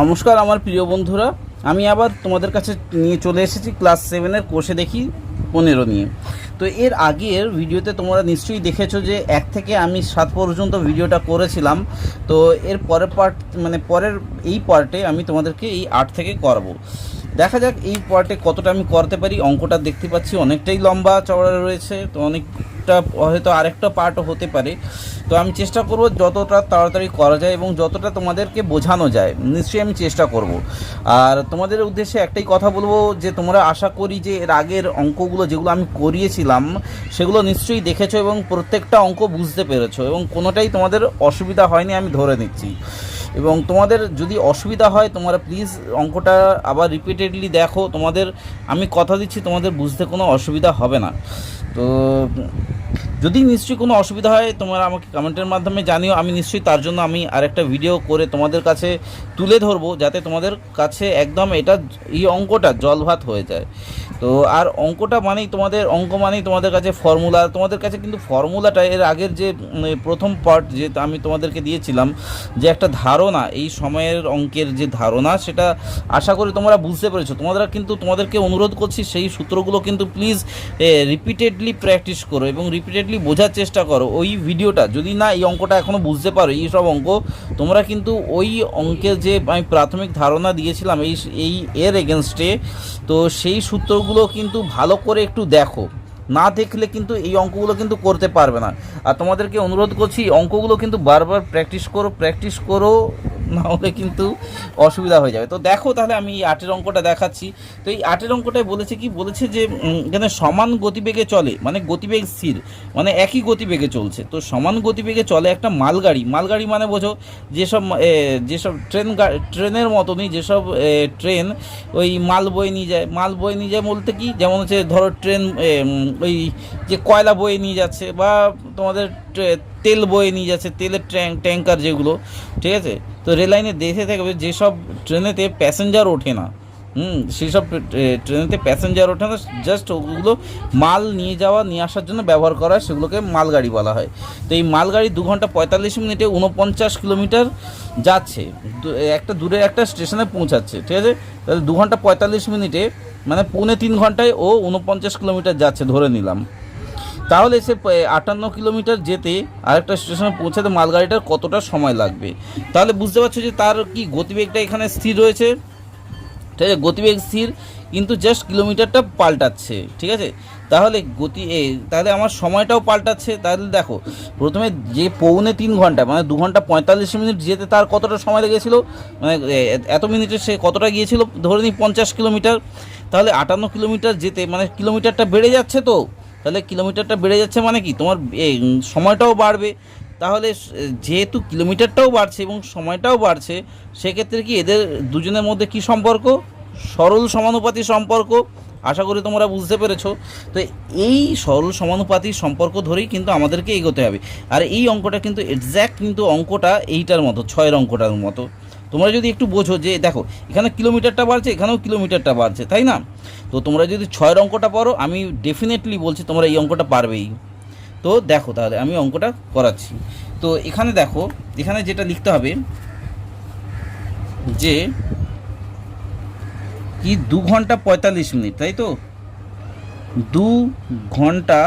নমস্কার আমার প্রিয় বন্ধুরা, আমি আবার তোমাদের কাছে নিয়ে চলে এসেছি ক্লাস 7-এর কোষে দেখি 15 নিয়ে। তো এর আগের ভিডিওতে তোমরা নিশ্চয়ই দেখেছো যে 1 থেকে আমি 7 পর্যন্ত ভিডিওটা করেছিলাম। তো এর পরের পার্ট পরের এই পার্টে আমি তোমাদেরকে এই 8 থেকে করাবো। দেখা যাক এই পার্টে কতটা আমি করতে পারি। অঙ্কটা দেখতে পাচ্ছি অনেকটাই লম্বা চওড়া রয়েছে, তো অনেকটা হয়তো আরেকটা পার্টও হতে পারে। তো আমি চেষ্টা করব যতটা তাড়াতাড়ি করা যায় এবং যতটা তোমাদেরকে বোঝানো যায় নিশ্চয়ই আমি চেষ্টা করব। আর তোমাদের উদ্দেশ্যে একটাই কথা বলবো যে তোমরা আশা করি যে এর আগের অঙ্কগুলো যেগুলো আমি করিয়েছিলাম সেগুলো নিশ্চয়ই দেখেছো এবং প্রত্যেকটা অঙ্ক বুঝতে পেরেছো এবং কোনোটাই তোমাদের অসুবিধা হয়নি আমি ধরে নিচ্ছি। এবং তোমাদের যদি অসুবিধা হয় তোমরা প্লিজ অঙ্কটা আবার রিপিটেডলি দেখো। তোমাদের আমি কথা দিচ্ছি তোমাদের বুঝতে কোনো অসুবিধা হবে না। তো যদি নিশ্চয়ই কোনো অসুবিধা হয় তোমরা আমাকে কমেন্টের মাধ্যমে জানিও, আমি নিশ্চয়ই তার জন্য আমি আরেকটা ভিডিও করে তোমাদের কাছে তুলে ধরবো যাতে তোমাদের কাছে একদম এই অঙ্কটা জলভাত হয়ে যায়। তো আর অঙ্কটা মানেই তোমাদের কাছে ফর্মুলা, তোমাদের কাছে কিন্তু ফর্মুলাটা এর আগের যে প্রথম পার্ট যে আমি তোমাদেরকে দিয়েছিলাম যে একটা ধারণা, এই সময়ের অঙ্কের যে ধারণা সেটা আশা করি তোমরা বুঝতে পেরেছো। তোমাদেরকে অনুরোধ করছি সেই সূত্রগুলো কিন্তু প্লিজ রিপিটেডলি প্র্যাকটিস করো এবং রিপিটেডলি বোঝার চেষ্টা করো। ওই ভিডিওটা যদি না এই অঙ্কটা এখনও বুঝতে পারো এই সব অঙ্ক, তোমরা কিন্তু ওই অঙ্কের যে আমি প্রাথমিক ধারণা দিয়েছিলাম এর এগেনস্টে, তো সেই সূত্রগুলো কিন্তু ভালো করে একটু দেখো। না দেখলে কিন্তু এই অঙ্কগুলো কিন্তু করতে পারবে না। আর তোমাদেরকে অনুরোধ করছি অঙ্কগুলো কিন্তু বারবার প্র্যাকটিস করো, না হলে কিন্তু অসুবিধা হয়ে যাবে। তো দেখো তাহলে আমি এই 8-এর অঙ্কটা দেখাচ্ছি। তো এই 8-এর অঙ্কটায় বলেছে যে এখানে সমান গতিবেগে চলে, মানে গতিবেগ স্থির, মানে একই গতিবেগে চলছে। তো সমান গতিবেগে চলে একটা মালগাড়ি মানে বোঝো যেসব ট্রেনের মতনই যেসব ট্রেন ওই মাল বয়ে নিয়ে যায় বলতে কি, যেমন হচ্ছে ধরো ট্রেন ওই যে কয়লা বয়ে নিয়ে যাচ্ছে বা তোমাদের তেল বয়ে নিয়ে যাচ্ছে, তেলের ট্যাঙ্কার যেগুলো, ঠিক আছে। তো রেললাইনে দেখে থাকবে যেসব ট্রেনেতে প্যাসেঞ্জার ওঠে না, সেসব ট্রেনেতে প্যাসেঞ্জার ওঠে না, জাস্ট ওগুলো মাল নিয়ে আসার জন্য ব্যবহার করা হয়, সেগুলোকে মালগাড়ি বলা হয়। তো এই মালগাড়ি 2 ঘন্টা 45 মিনিটে 49 কিলোমিটার যাচ্ছে, একটা দূরের একটা স্টেশনে পৌঁছাচ্ছে, ঠিক আছে। তাহলে 2 ঘন্টা 45 মিনিটে মানে 3.25 ঘন্টায় ও 49 কিলোমিটার যাচ্ছে ধরে নিলাম। তাহলে সে 58 কিলোমিটার যেতে আরেকটা স্টেশনে পৌঁছাতে মালগাড়িটার কতটা সময় লাগবে। তাহলে বুঝতে পারছো যে তার কি গতিবেগটা এখানে স্থির রয়েছে, ঠিক আছে। গতিবেগ স্থির কিন্তু জাস্ট কিলোমিটারটা পাল্টাচ্ছে, ঠিক আছে। তাহলে তাহলে আমার সময়টাও পাল্টাচ্ছে। তাহলে দেখো প্রথমে যে 3.25 ঘন্টা মানে 2 ঘন্টা 45 মিনিট যেতে তার কতটা সময় লেগেছিল, মানে এত মিনিটে সে কতটা গিয়েছিল ধরে নিই 50 কিলোমিটার। তাহলে 58 কিলোমিটার যেতে মানে কিলোমিটারটা বেড়ে যাচ্ছে। তো তাহলে কিলোমিটারটা বেড়ে যাচ্ছে মানে কি তোমার সময়টাও বাড়বে। তাহলে যেহেতু কিলোমিটারটাও বাড়ছে এবং সময়টাও বাড়ছে, সেক্ষেত্রে কি এদের দুজনের মধ্যে কি সম্পর্ক? সরল সমানুপাতিক সম্পর্ক। আশা করি তোমরা বুঝতে পেরেছো। তো এই সরল সমানুপাতিক সম্পর্ক ধরেই কিন্তু আমাদেরকে এগোতে হবে। আর এই অঙ্কটা কিন্তু এক্স্যাক্ট কিন্তু অঙ্কটা এইটার মতো, 6-এর অঙ্কটার মতো। তোমরা যদি একটু বোঝো যে দেখো এখানে কিলোমিটারটা বাড়ছে, এখানেও কিলোমিটারটা বাড়ছে, তাই না? তো তোমরা যদি 6-এর অঙ্কটা পারো আমি ডেফিনেটলি বলছি তোমরা এই অঙ্কটা পারবেই। তো দেখো তাহলে আমি অঙ্কটা করাচ্ছি। তো এখানে দেখো, এখানে যেটা লিখতে হবে যে কি 2 ঘন্টা 45 মিনিট, তাই তো। 2 ঘন্টা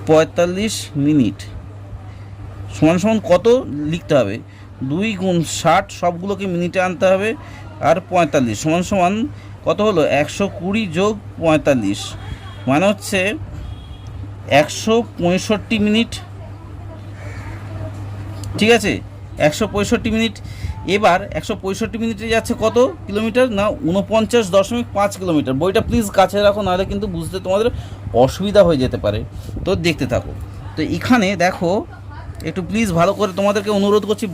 45 মিনিট সমান কত লিখতে হবে? 2 গুণ 60 সবগুলোকে মিনিটে আনতে হবে, আর 45 সমান কত হলো? 120 যোগ 45 মানে হচ্ছে 165 মিনিট, ঠিক আছে। 165 মিনিট। এবার 165 মিনিটে যাচ্ছে কত কিলোমিটার? না 49.5 কিলোমিটার। বইটা প্লিজ কাছে রাখো, নাহলে কিন্তু বুঝতে তোমাদের অসুবিধা হয়ে যেতে পারে। তো দেখতে থাকো। তো এখানে দেখো একটু প্লিজ ভালো করে তোমাদেরকে অনুরোধ করছি,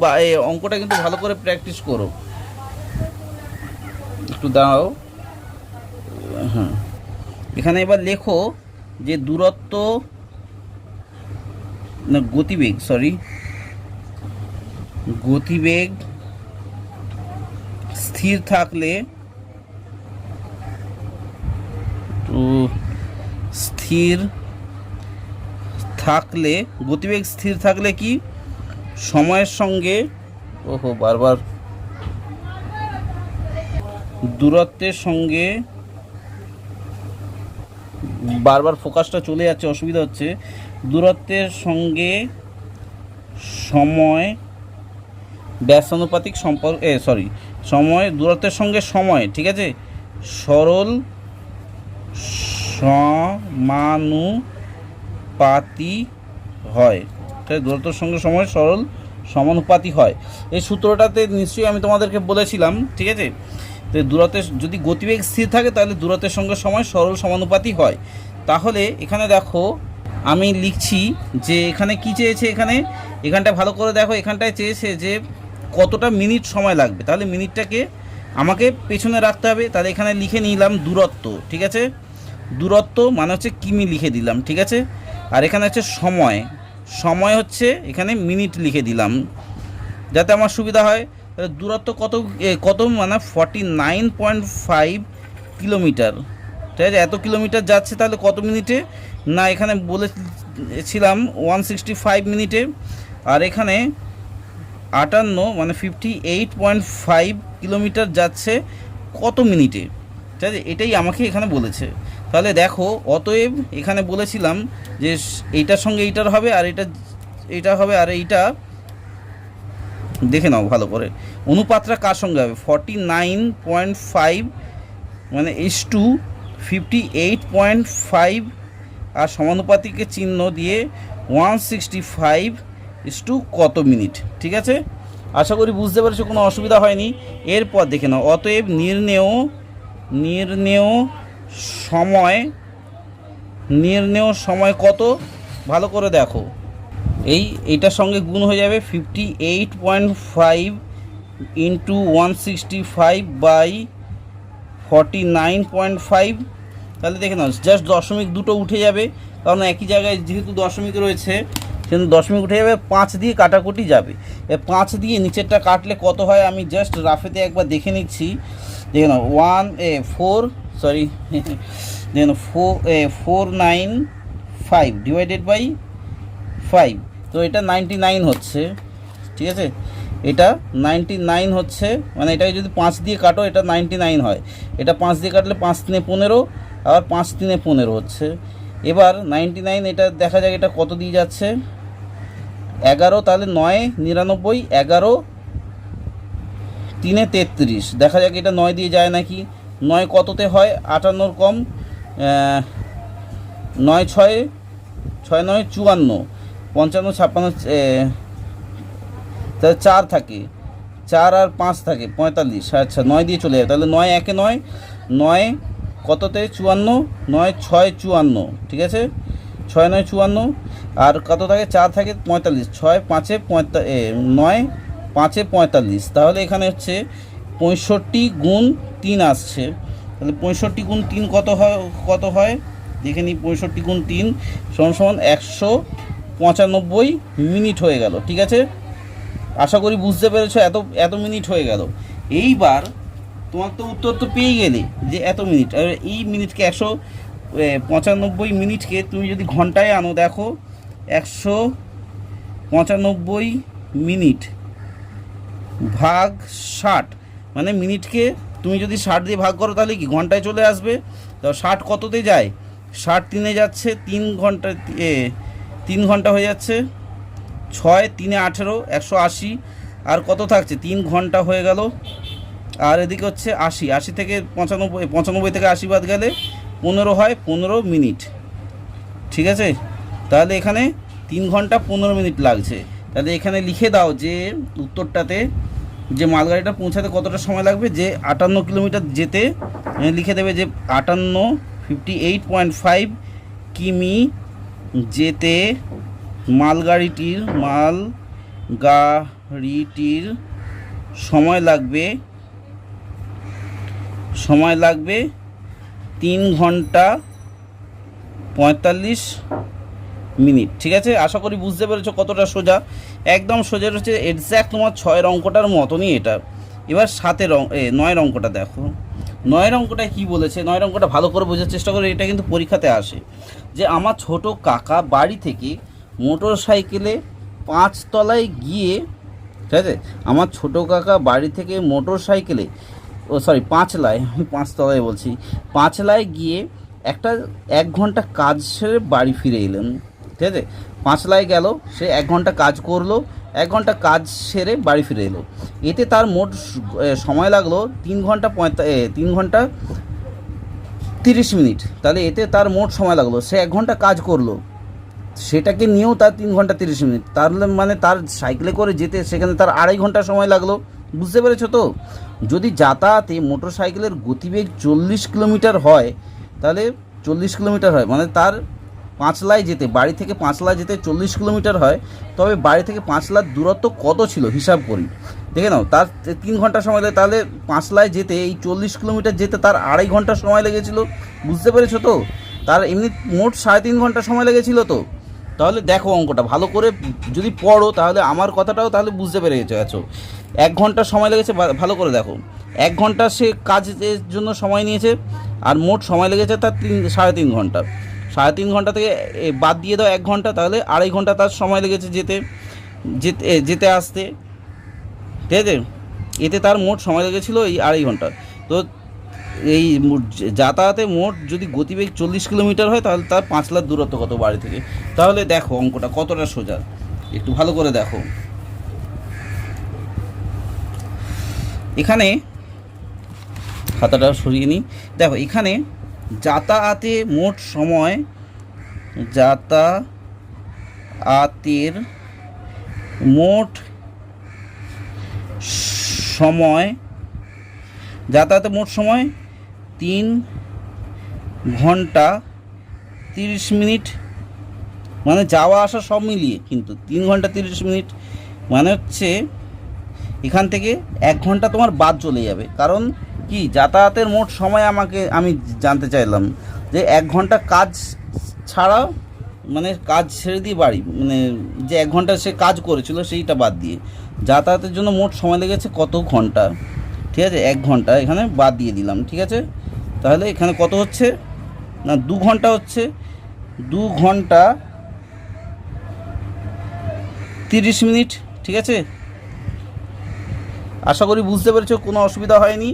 অঙ্কটা কিন্তু ভালো করে প্র্যাকটিস করো। একটু দাও, হ্যাঁ। এখানে এবার লেখো যে দূরত্ব না গতিবেগ স্থির থাকলে গতিবেগ স্থির থাকলে কি সময়ের সঙ্গে বারবার দূরত্বের সঙ্গে বারবার ফোকাসটা চলে যাচ্ছে, অসুবিধা হচ্ছে। দূরত্বের সঙ্গে সময় ব্যাসানুপাতিক সম্পর্ক, সময় দূরত্বের সঙ্গে সময়, ঠিক আছে, সরল সমানুপাতি হয়। ঠিক, দূরত্বের সঙ্গে সময় সরল সমানুপাতি হয়। এই সূত্রটাতে নিশ্চয়ই আমি তোমাদেরকে বলেছিলাম, ঠিক আছে। তো দূরত্বের যদি গতিবেগ স্থির থাকে তাহলে দূরত্বের সঙ্গে সময় সরল সমানুপাতি হয়। তাহলে এখানে দেখো আমি লিখছি যে এখানে কি চেয়েছে, এখানটায় ভালো করে দেখো, এখানটায় চেয়েছে যে কতটা মিনিট সময় লাগবে। তাহলে মিনিটটাকে আমাকে পেছনে রাখতে হবে। তাহলে এখানে লিখে নিলাম দূরত্ব, ঠিক আছে, দূরত্ব মানে হচ্ছে কিমি লিখে দিলাম, ঠিক আছে। আর এখানে হচ্ছে সময়, সময় হচ্ছে এখানে মিনিট লিখে দিলাম যাতে আমার সুবিধা হয়। দূরত্ব কত মানে 49.5 কিলোমিটার, ঠিক আছে। এত কিলোমিটার যাচ্ছে, তাহলে কত মিনিটে না, এখানে বলেছিলাম 165 মিনিটে। আর এখানে 58 মানে 58.5 কিলোমিটার যাচ্ছে কত মিনিটে, ঠিক আছে, এটাই আমাকে এখানে বলেছে। তাহলে দেখো অতএব এখানে বলেছিলাম যে এইটার সঙ্গে এইটার হবে, আর এইটা হবে, আর এইটা দেখে নাও ভালো করে অনুপাতটা কার সঙ্গে হবে, 49.5 মানে (58.5) আর সমানুপাতিকের চিহ্ন দিয়ে 165 কত মিনিট, ঠিক আছে। আশা করি বুঝতে পেরেছো, কোনো অসুবিধা হয়নি। এরপর দেখে নাও অতএব নির্ণেয় সময় কত, ভালো করে দেখো। এইটার সঙ্গে গুণ হয়ে যাবে 58.5 × 165 বাই 49.5। তাহলে দেখে নাও জাস্ট দশমিক দুটো উঠে যাবে, কারণ একই জায়গায় যেহেতু দশমিক রয়েছে সেহেতু দশমিক উঠে যাবে, 5 দিয়ে কাটাকুটি যাবে। 5 দিয়ে নিচেরটা কাটলে কত হয় আমি জাস্ট রাফেতে একবার দেখে নিচ্ছি। দেখে নাও 495 ডিভাইডেড বাই 5, তো এটা 99 হচ্ছে, ঠিক আছে। এটা 99 হচ্ছে, মানে এটাকে যদি 5 দিয়ে কাটো এটা 99 হয়। এটা 5 দিয়ে কাটলে 5 × 3 = 15, আবার 5 × 3 = 15 হচ্ছে। এবার 99 এটা দেখা যাক এটা কত দিয়ে যাচ্ছে, 11। তাহলে 9 99, 11 3 33, দেখা যাক এটা 9 দিয়ে যায় নাকি। 9 কততে হয়, 58 কম, 9 6 6 9 54, 55 56, তাহলে 4 থাকে, 4 আর 5 থাকে 45। আচ্ছা 9 দিয়ে চলে যাবে, তাহলে 9 1 9, 9 কততে 54, 9 6 54, ঠিক আছে, 6 9 54, আর কত থাকে 4 থাকে 45, 6 5 9 5 45। তাহলে এখানে হচ্ছে 65 × 3 আসছে। তাহলে 65 × 3 কত হয় দেখে নিই। 65 × 3 = 195 মিনিট হয়ে গেল, ঠিক আছে। আশা করি বুঝতে পেরেছো, এত মিনিট হয়ে গেল। এইবার তোমার তো উত্তর তো পেয়ে গেলে যে এত মিনিট। আর এই মিনিটকে 195 মিনিটকে তুমি যদি ঘন্টায় আনো, দেখো 195 মিনিট ভাগ 60, মানে মিনিটকে তুমি যদি 60 দিয়ে ভাগ করো তাহলে কি ঘন্টায় চলে আসবে। তো 60 কততে যায়, 60 3-এ যাচ্ছে, 3 ঘন্টা 3 ঘন্টা হয়ে যাচ্ছে, 6 3 18, 180, আর কত থাকছে 3 ঘন্টা হয়ে গেল। আর এদিকে হচ্ছে 80 থেকে 95 থেকে 80 বাদ গেলে 15 হয়, 15 মিনিট, ঠিক আছে। তাহলে এখানে 3 ঘন্টা 15 মিনিট লাগছে। তাহলে এখানে লিখে দাও যে উত্তরটাতে যে মালগাড়িটা পৌঁছাতে কতটা সময় লাগবে, যে 58 কিলোমিটার যেতে লিখে দেবে যে 58.5 কিমি যেতে মালগাড়িটির সময় লাগবে 3 ঘন্টা 45 মিনিট, ঠিক আছে। আশা করি বুঝতে পেরেছো কতটা সোজা, একদম সোজা হচ্ছে এক্স্যাক্ট তোমার 6 অঙ্কটার মতনই এটা। এবার 9 অঙ্কটা দেখো। 9 অঙ্কটা কি বলেছে, 9 অঙ্কটা ভালো করে বোঝার চেষ্টা করে। এটা কিন্তু পরীক্ষাতে আসে যে আমার ছোট কাকা বাড়ি থেকে মোটর সাইকেলে 5 তলায় গিয়ে, ঠিক আছে, আমার ছোট কাকা বাড়ি থেকে মোটর সাইকেলে সরি পাঁচলায়, আমি পাঁচতলায় বলছি, পাঁচলায় গিয়ে একটা 1 ঘন্টা কাজ সেরে বাড়ি ফিরে এলেন। ঠিক আছে, পাঁচলায় গেল, সে 1 ঘন্টা কাজ করলো, 1 ঘন্টা কাজ সেরে বাড়ি ফিরে এলো। এতে তার মোট সময় লাগলো 3 ঘন্টা 30 মিনিট। তাহলে এতে তার মোট সময় লাগলো, সে 1 ঘন্টা কাজ করলো, সেটাকে নিয়েও তার 3 ঘন্টা 30 মিনিট। তাহলে মানে তার সাইকেলে করে যেতে সেখানে তার 2.5 ঘন্টা সময় লাগলো। বুঝতে পেরেছো তো? যদি যাতায়াতে মোটর সাইকেলের গতিবেগ 40 কিলোমিটার হয়, তাহলে 40 কিলোমিটার হয় মানে তার পাঁচলায় যেতে, বাড়ি থেকে পাঁচলায় যেতে 40 কিলোমিটার হয়, তবে বাড়ি থেকে পাঁচলার দূরত্ব কত ছিল হিসাব করি। দেখে নাও, তার 3 ঘন্টা সময় লাগে, তাহলে পাঁচলায় যেতে এই 40 কিলোমিটার যেতে তার 2.5 ঘন্টা সময় লেগেছিল। বুঝতে পেরেছো তো? তার এমনি মোট 3.5 ঘন্টা সময় লেগেছিল। তো তাহলে দেখো অঙ্কটা ভালো করে যদি পড়ো, তাহলে আমার কথাটাও তাহলে বুঝতে পেরে গেছো। 1 ঘন্টা সময় লেগেছে, ভালো করে দেখো, 1 ঘন্টা সে কাজের জন্য সময় নিয়েছে, আর মোট সময় লেগেছে তার 3.5 ঘন্টা। 3.5 ঘন্টা থেকে বাদ দিয়ে দাও 1 ঘন্টা, তাহলে 2.5 ঘন্টা তার সময় লেগেছে যেতে যেতে যেতে আসতে। ঠিক আছে, এতে তার মোট সময় লেগেছিলো এই 2.5 ঘন্টা। তো এই যাতায়াতে মোট যদি গতিবেগ 40 কিলোমিটার হয়, তাহলে তার পাঁচলার দূরত্ব কত বাড়ি থেকে। তাহলে দেখো অঙ্কটা কতটা সোজা, একটু ভালো করে দেখো। এখানে খাতাটা সরিয়ে নিই। দেখো এখানে যাতায়াতে মোট সময়, যাতায়াতের মোট সময়, যাতায়াতে মোট সময় 3 ঘন্টা 30 মিনিট, মানে যাওয়া আসা সব মিলিয়ে কিন্তু 3 ঘন্টা 30 মিনিট। মানে হচ্ছে এখান থেকে 1 ঘন্টা তোমার বাদ চলে যাবে। কারণ কি, যাতায়াতের মোট সময় আমি জানতে চাইলাম যে 1 ঘন্টা কাজ ছাড়া, মানে কাজ ছেড়ে দিয়ে বাড়ি, মানে যে 1 ঘন্টা সে কাজ করেছিল সেইটা বাদ দিয়ে যাতায়াতের জন্য মোট সময় লেগেছে কত ঘন্টা। ঠিক আছে, 1 ঘন্টা এখানে বাদ দিয়ে দিলাম। ঠিক আছে, তাহলে এখানে কত হচ্ছে না, 2 ঘন্টা হচ্ছে, 2 ঘন্টা 30 মিনিট। ঠিক আছে, আশা করি বুঝতে পেরেছো, কোনো অসুবিধা হয়নি।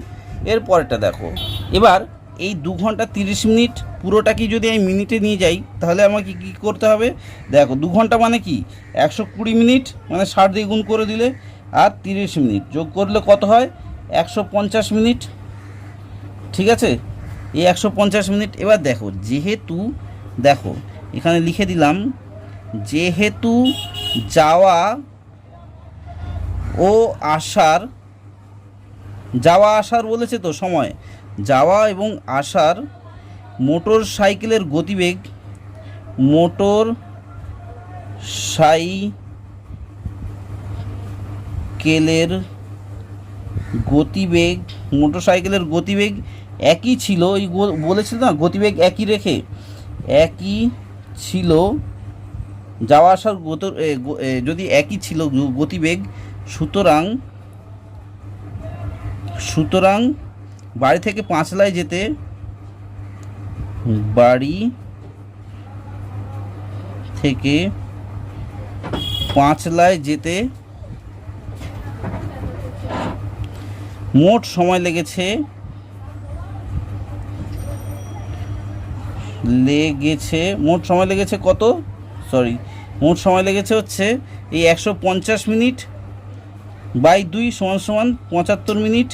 এর পরেরটা দেখো। এবার এই 2 ঘন্টা 30 মিনিট পুরোটা কি যদি আমি মিনিটে নিয়ে যাই, তাহলে আমাকে কী করতে হবে? দেখো 2 ঘন্টা মানে কি 120 মিনিট, মানে 60 দিয়ে গুণ করে দিলে, আর 30 মিনিট যোগ করলে কত হয়? 150 মিনিট। ঠিক আছে, এই 150 মিনিট। এবার দেখো, যেহেতু দেখো এখানে লিখে দিলাম, যেহেতু যাওয়া ও আসার, যাওয়া আসার বলেছে তো সময়, যাওয়া এবং আসার মোটর সাইকেলের গতিবেগ, মোটর সাইকেলের গতিবেগ একই ছিল। এই বলেছিল না, গতিবেগ একই রেখে, একই ছিল যাওয়া আসার যদি একই ছিল গতিবেগ, সুতরাং বাড়ি থেকে পাঁচলায় যেতে, বাড়ি থেকে পাঁচলায় যেতে মোট সময় লেগেছে কত, মোট সময় লেগেছে হচ্ছে এই 150 মিনিট বাই 2 সমান 75 মিনিট।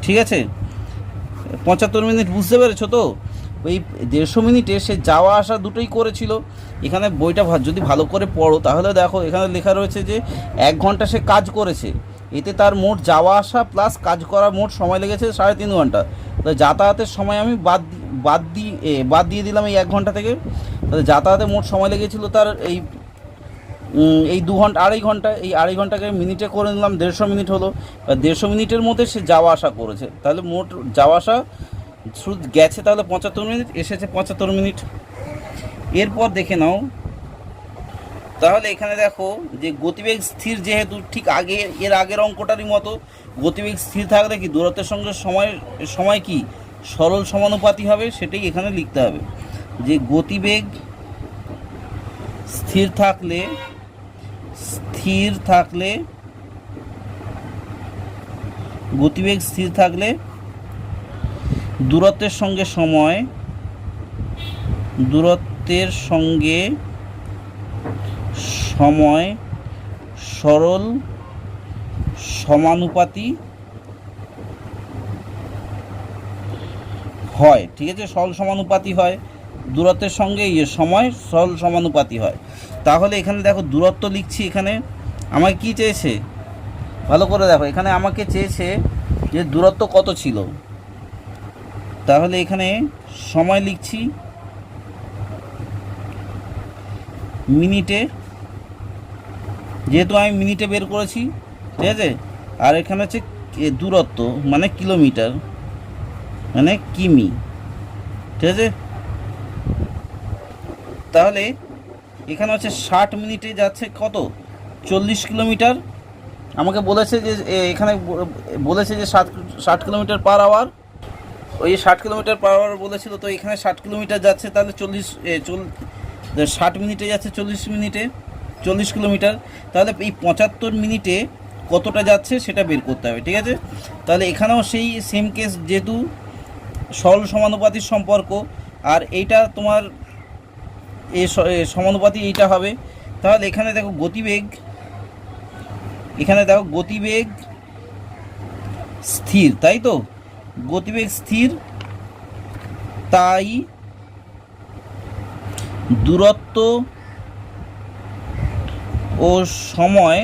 ঠিক আছে, 75 মিনিট। বুঝতে পেরেছো তো? ওই 150 মিনিটে সে যাওয়া আসা দুটোই করেছিল। এখানে বইটা যদি ভালো করে পড়ো, তাহলে দেখো এখানে লেখা রয়েছে যে 1 ঘন্টা সে কাজ করেছে, এতে তার মোট যাওয়া আসা প্লাস কাজ করা মোট সময় লেগেছে 3.5 ঘন্টা। তো যাতায়াতের সময় আমি বাদ দিয়ে দিলাম এই 1 ঘন্টা থেকে। তাহলে যাতায়াতে মোট সময় লেগেছিল তার এই 2 ঘন্টা 2.5 ঘন্টা, এই 2.5 ঘন্টাকে মিনিটে করে নিলাম, 150 মিনিট হলো। 150 মিনিটের মধ্যে সে যাওয়া আসা করেছে, তাহলে মোট যাওয়া আসা শুধু গেছে তাহলে 75 মিনিট, এসেছে 75 মিনিট। এরপর দেখে নাও, তাহলে এখানে দেখো যে গতিবেগ স্থির, যেহেতু ঠিক এর আগের অঙ্কটারই মতো, গতিবেগ স্থির থাকলে কি দূরত্বের সঙ্গে সময় কি সরল সমানুপাতি হবে, সেটাই এখানে লিখতে হবে। যে গতিবেগ স্থির থাকলে গতিবেগ স্থির থাকলে দূরত্বের সঙ্গে সময় সরল সমানুপাতি হয়। ঠিক আছে, সরল সমানুপাতি হয়, দূরত্বের সঙ্গে সময় সরল সমানুপাতি হয়। তাহলে এখানে দেখো দূরত্ব লিখছি, এখানে আমাকে কি চেয়েছে ভালো করে দেখো, এখানে আমাকে চেয়েছে যে দূরত্ব কত ছিল। তাহলে এখানে সময় লিখছি মিনিটে, যেহেতু আমি মিনিটে বের করেছি, ঠিক আছে। আর এখানে হচ্ছে দূরত্ব মানে কিলোমিটার মানে কিমি, ঠিক আছে। তাহলে এখানে হচ্ছে 60 মিনিটে যাচ্ছে কত 40 কিলোমিটার। আমাকে বলেছে যে এখানে বলেছে যে 60 কিলোমিটার পার আওয়ার, ওই 60 কিলোমিটার পার আওয়ার বলেছিল। তো এখানে 60 কিলোমিটার যাচ্ছে, তাহলে 60 মিনিটে যাচ্ছে 40 কিলোমিটার। তাহলে এই 75 মিনিটে কতটা যাচ্ছে সেটা বের করতে হবে, ঠিক আছে। তাহলে এখানেও সেই সেম কেস, যেহেতু সরল সমানুপাতির সম্পর্ক, আর এইটা তোমার সমানুপাতি এইটা হবে। তাহলে এখানে দেখো গতিবেগ স্থির, তাই তো, গতিবেগ স্থির, তাই দূরত্ব ও সময়,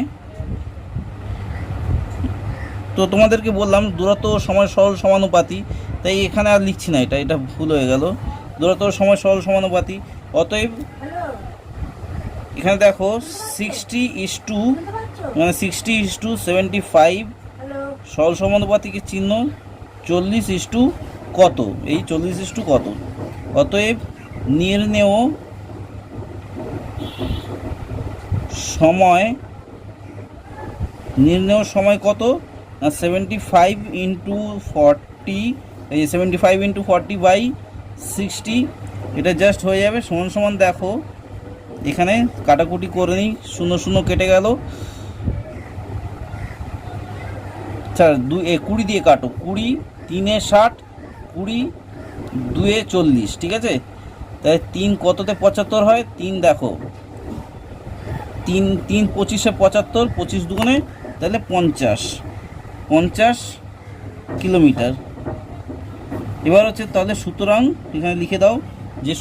তো তোমাদেরকে বললাম দূরত্ব ও সময় সরল সমানুপাতি, তাই এখানে আর লিখছি না, এটা ভুল হয়ে গেল। দূরত্ব ও সময় সরল সমানুপাতি, অতএব এখানে দেখো 60:75 সরল সমানুপাতিকের চিহ্ন, 40 কত, এই 40 কত। অতএব নির্ণেয় সময় কত, 75 × 40, এই 75 × 40/60, এটা জাস্ট হয়ে যাবে সমান দেখো এখানে কাটাকুটি করে নিই, 0 কেটে গেল। আচ্ছা 20 দিয়ে কাটো, 20 3 60, 20 2 40, ঠিক আছে। তাই 3 কততে 75 হয়, 3 দেখো 3 3 25 75, 25 দুগুণে তাহলে 50 কিলোমিটার। এবার হচ্ছে তাহলে সুতরাং এখানে লিখে দাও যে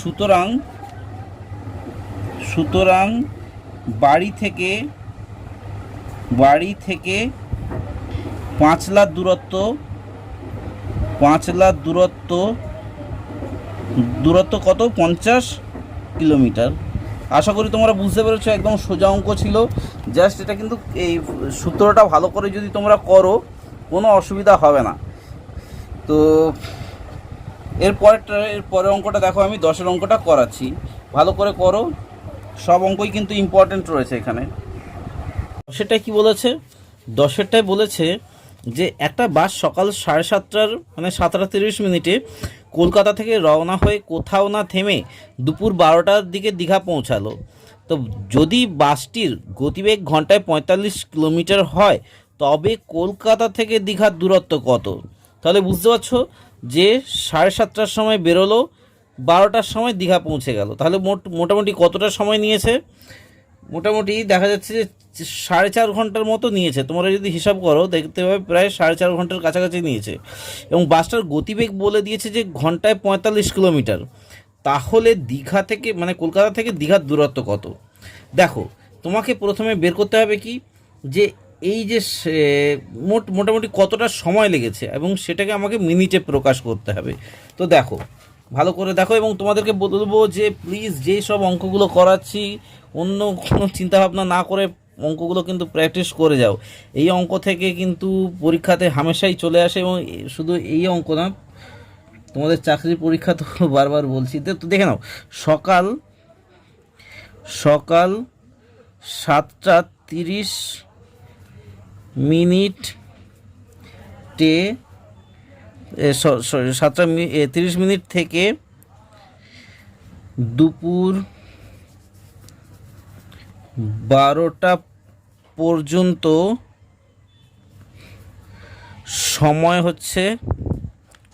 সুতরাং বাড়ি থেকে 5 লাখ দূরত্ব কত 50 কিলোমিটার। আশা করি তোমরা বুঝতে পেরেছো, একদম সোজা অঙ্ক ছিল। জাস্ট এটা কিন্তু এই সূত্রটা ভালো করে যদি তোমরা করো কোনো অসুবিধা হবে না। তো এর পরের অঙ্কটা দেখো, আমি 10-এর অঙ্কটা করাচ্ছি, ভালো করে করো, সব অঙ্কই কিন্তু ইম্পর্টেন্ট রয়েছে এখানে। 10-এরটাই কি বলেছে, 10-এরটাই বলেছে যে একটা বাস সকাল 7:30 মানে 7:30 কলকাতা থেকে রওনা হয়ে কোথাও না থেমে দুপুর 12টার দিকে দীঘা পৌঁছালো। তো যদি বাসটির গতিবেগ ঘন্টায় 45 কিলোমিটার হয়, তবে কলকাতা থেকে দীঘার দূরত্ব কত। তাহলে বুঝতে পারছো যে 7:30টার সময় বেরোলো, 12টার সময় দীঘা পৌঁছে গেল, তাহলে মোটামুটি কতটা সময় নিয়েছে, মোটামুটি দেখা যাচ্ছে যে 4.5 ঘন্টার মতো নিয়েছে। তোমরা যদি হিসাব করো দেখতে পাবে প্রায় 4.5 ঘন্টার কাছাকাছি নিয়েছে। এবং বাসটার গতিবেগ বলে দিয়েছে যে ঘন্টায় 45 কিলোমিটার। তাহলে দীঘা থেকে মানে কলকাতা থেকে দীঘার দূরত্ব কত। দেখো তোমাকে প্রথমে বের করতে হবে কি, যে এই যে মোটামুটি কতটা সময় লেগেছে, এবং সেটাকে আমাকে মিনিটে প্রকাশ করতে হবে। তো দেখো ভালো করে দেখো, এবং তোমাদেরকে বলবো যে প্লিজ যেই সব অঙ্কগুলো করাচ্ছি অন্য কোনো চিন্তাভাবনা না করে অঙ্কগুলো কিন্তু প্র্যাকটিস করে যাও। এই অঙ্ক থেকে কিন্তু পরীক্ষাতে হামেশাই চলে আসে, এবং শুধু এই অঙ্ক না, তোমাদের চাকরির পরীক্ষা তো বারবার বলছি। তো দেখে নাও, সকাল 7:30 থেকে দুপুর 12টা পর্যন্ত সময় হচ্ছে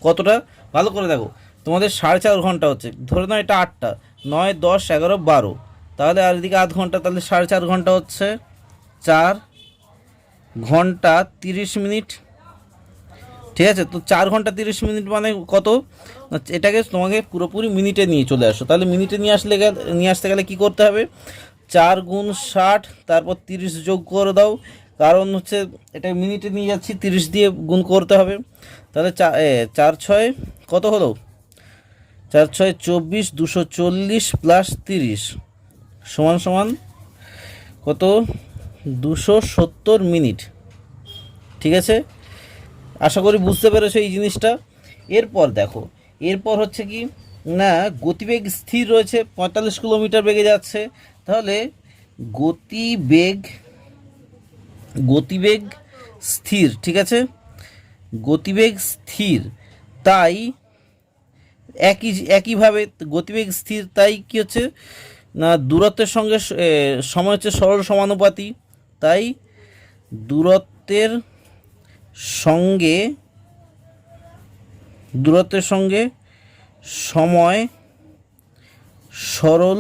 কতটা, ভালো করে দেখো, তোমাদের 4.5 ঘন্টা হচ্ছে, ধরে নাও এটা 8টা, 9, 10, 11, 12, তাহলে আর এদিকে আধ ঘন্টা, তাহলে 4.5 ঘন্টা হচ্ছে 4 ঘন্টা 30 মিনিট। ঠিক আছে, তো 4 ঘন্টা 30 মিনিট মানে কত, এটাকে তোমাকে পুরোপুরি মিনিটে নিয়ে চলে আসো। তাহলে মিনিটে নিয়ে আসতে গেলে কী করতে হবে, 4 গুণ 60 তারপর 30 যোগ করে দাও, কারণ হচ্ছে এটা মিনিটে নিয়ে যাচ্ছি, 30 দিয়ে গুণ করতে হবে। তাহলে 4 6 কত হলো, 4 6 24, 240 প্লাস 30 সমান সমান কত, 270 মিনিট। ঠিক আছে, আশা করি বুঝতে পেরেছো এই জিনিসটা। এরপর দেখো, এরপর হচ্ছে কি না, গতিবেগ স্থির রয়েছে, 45 কিলোমিটার বেগে যাচ্ছে। তাহলে গতিবেগ স্থির, ঠিক আছে, গতিবেগ স্থির, তাই একইভাবে গতিবেগ স্থির, তাই কি হচ্ছে না, দূরত্বের সঙ্গে সময় হচ্ছে সরল সমানুপাতি, তাই দূরত্বের সঙ্গে সময় সরল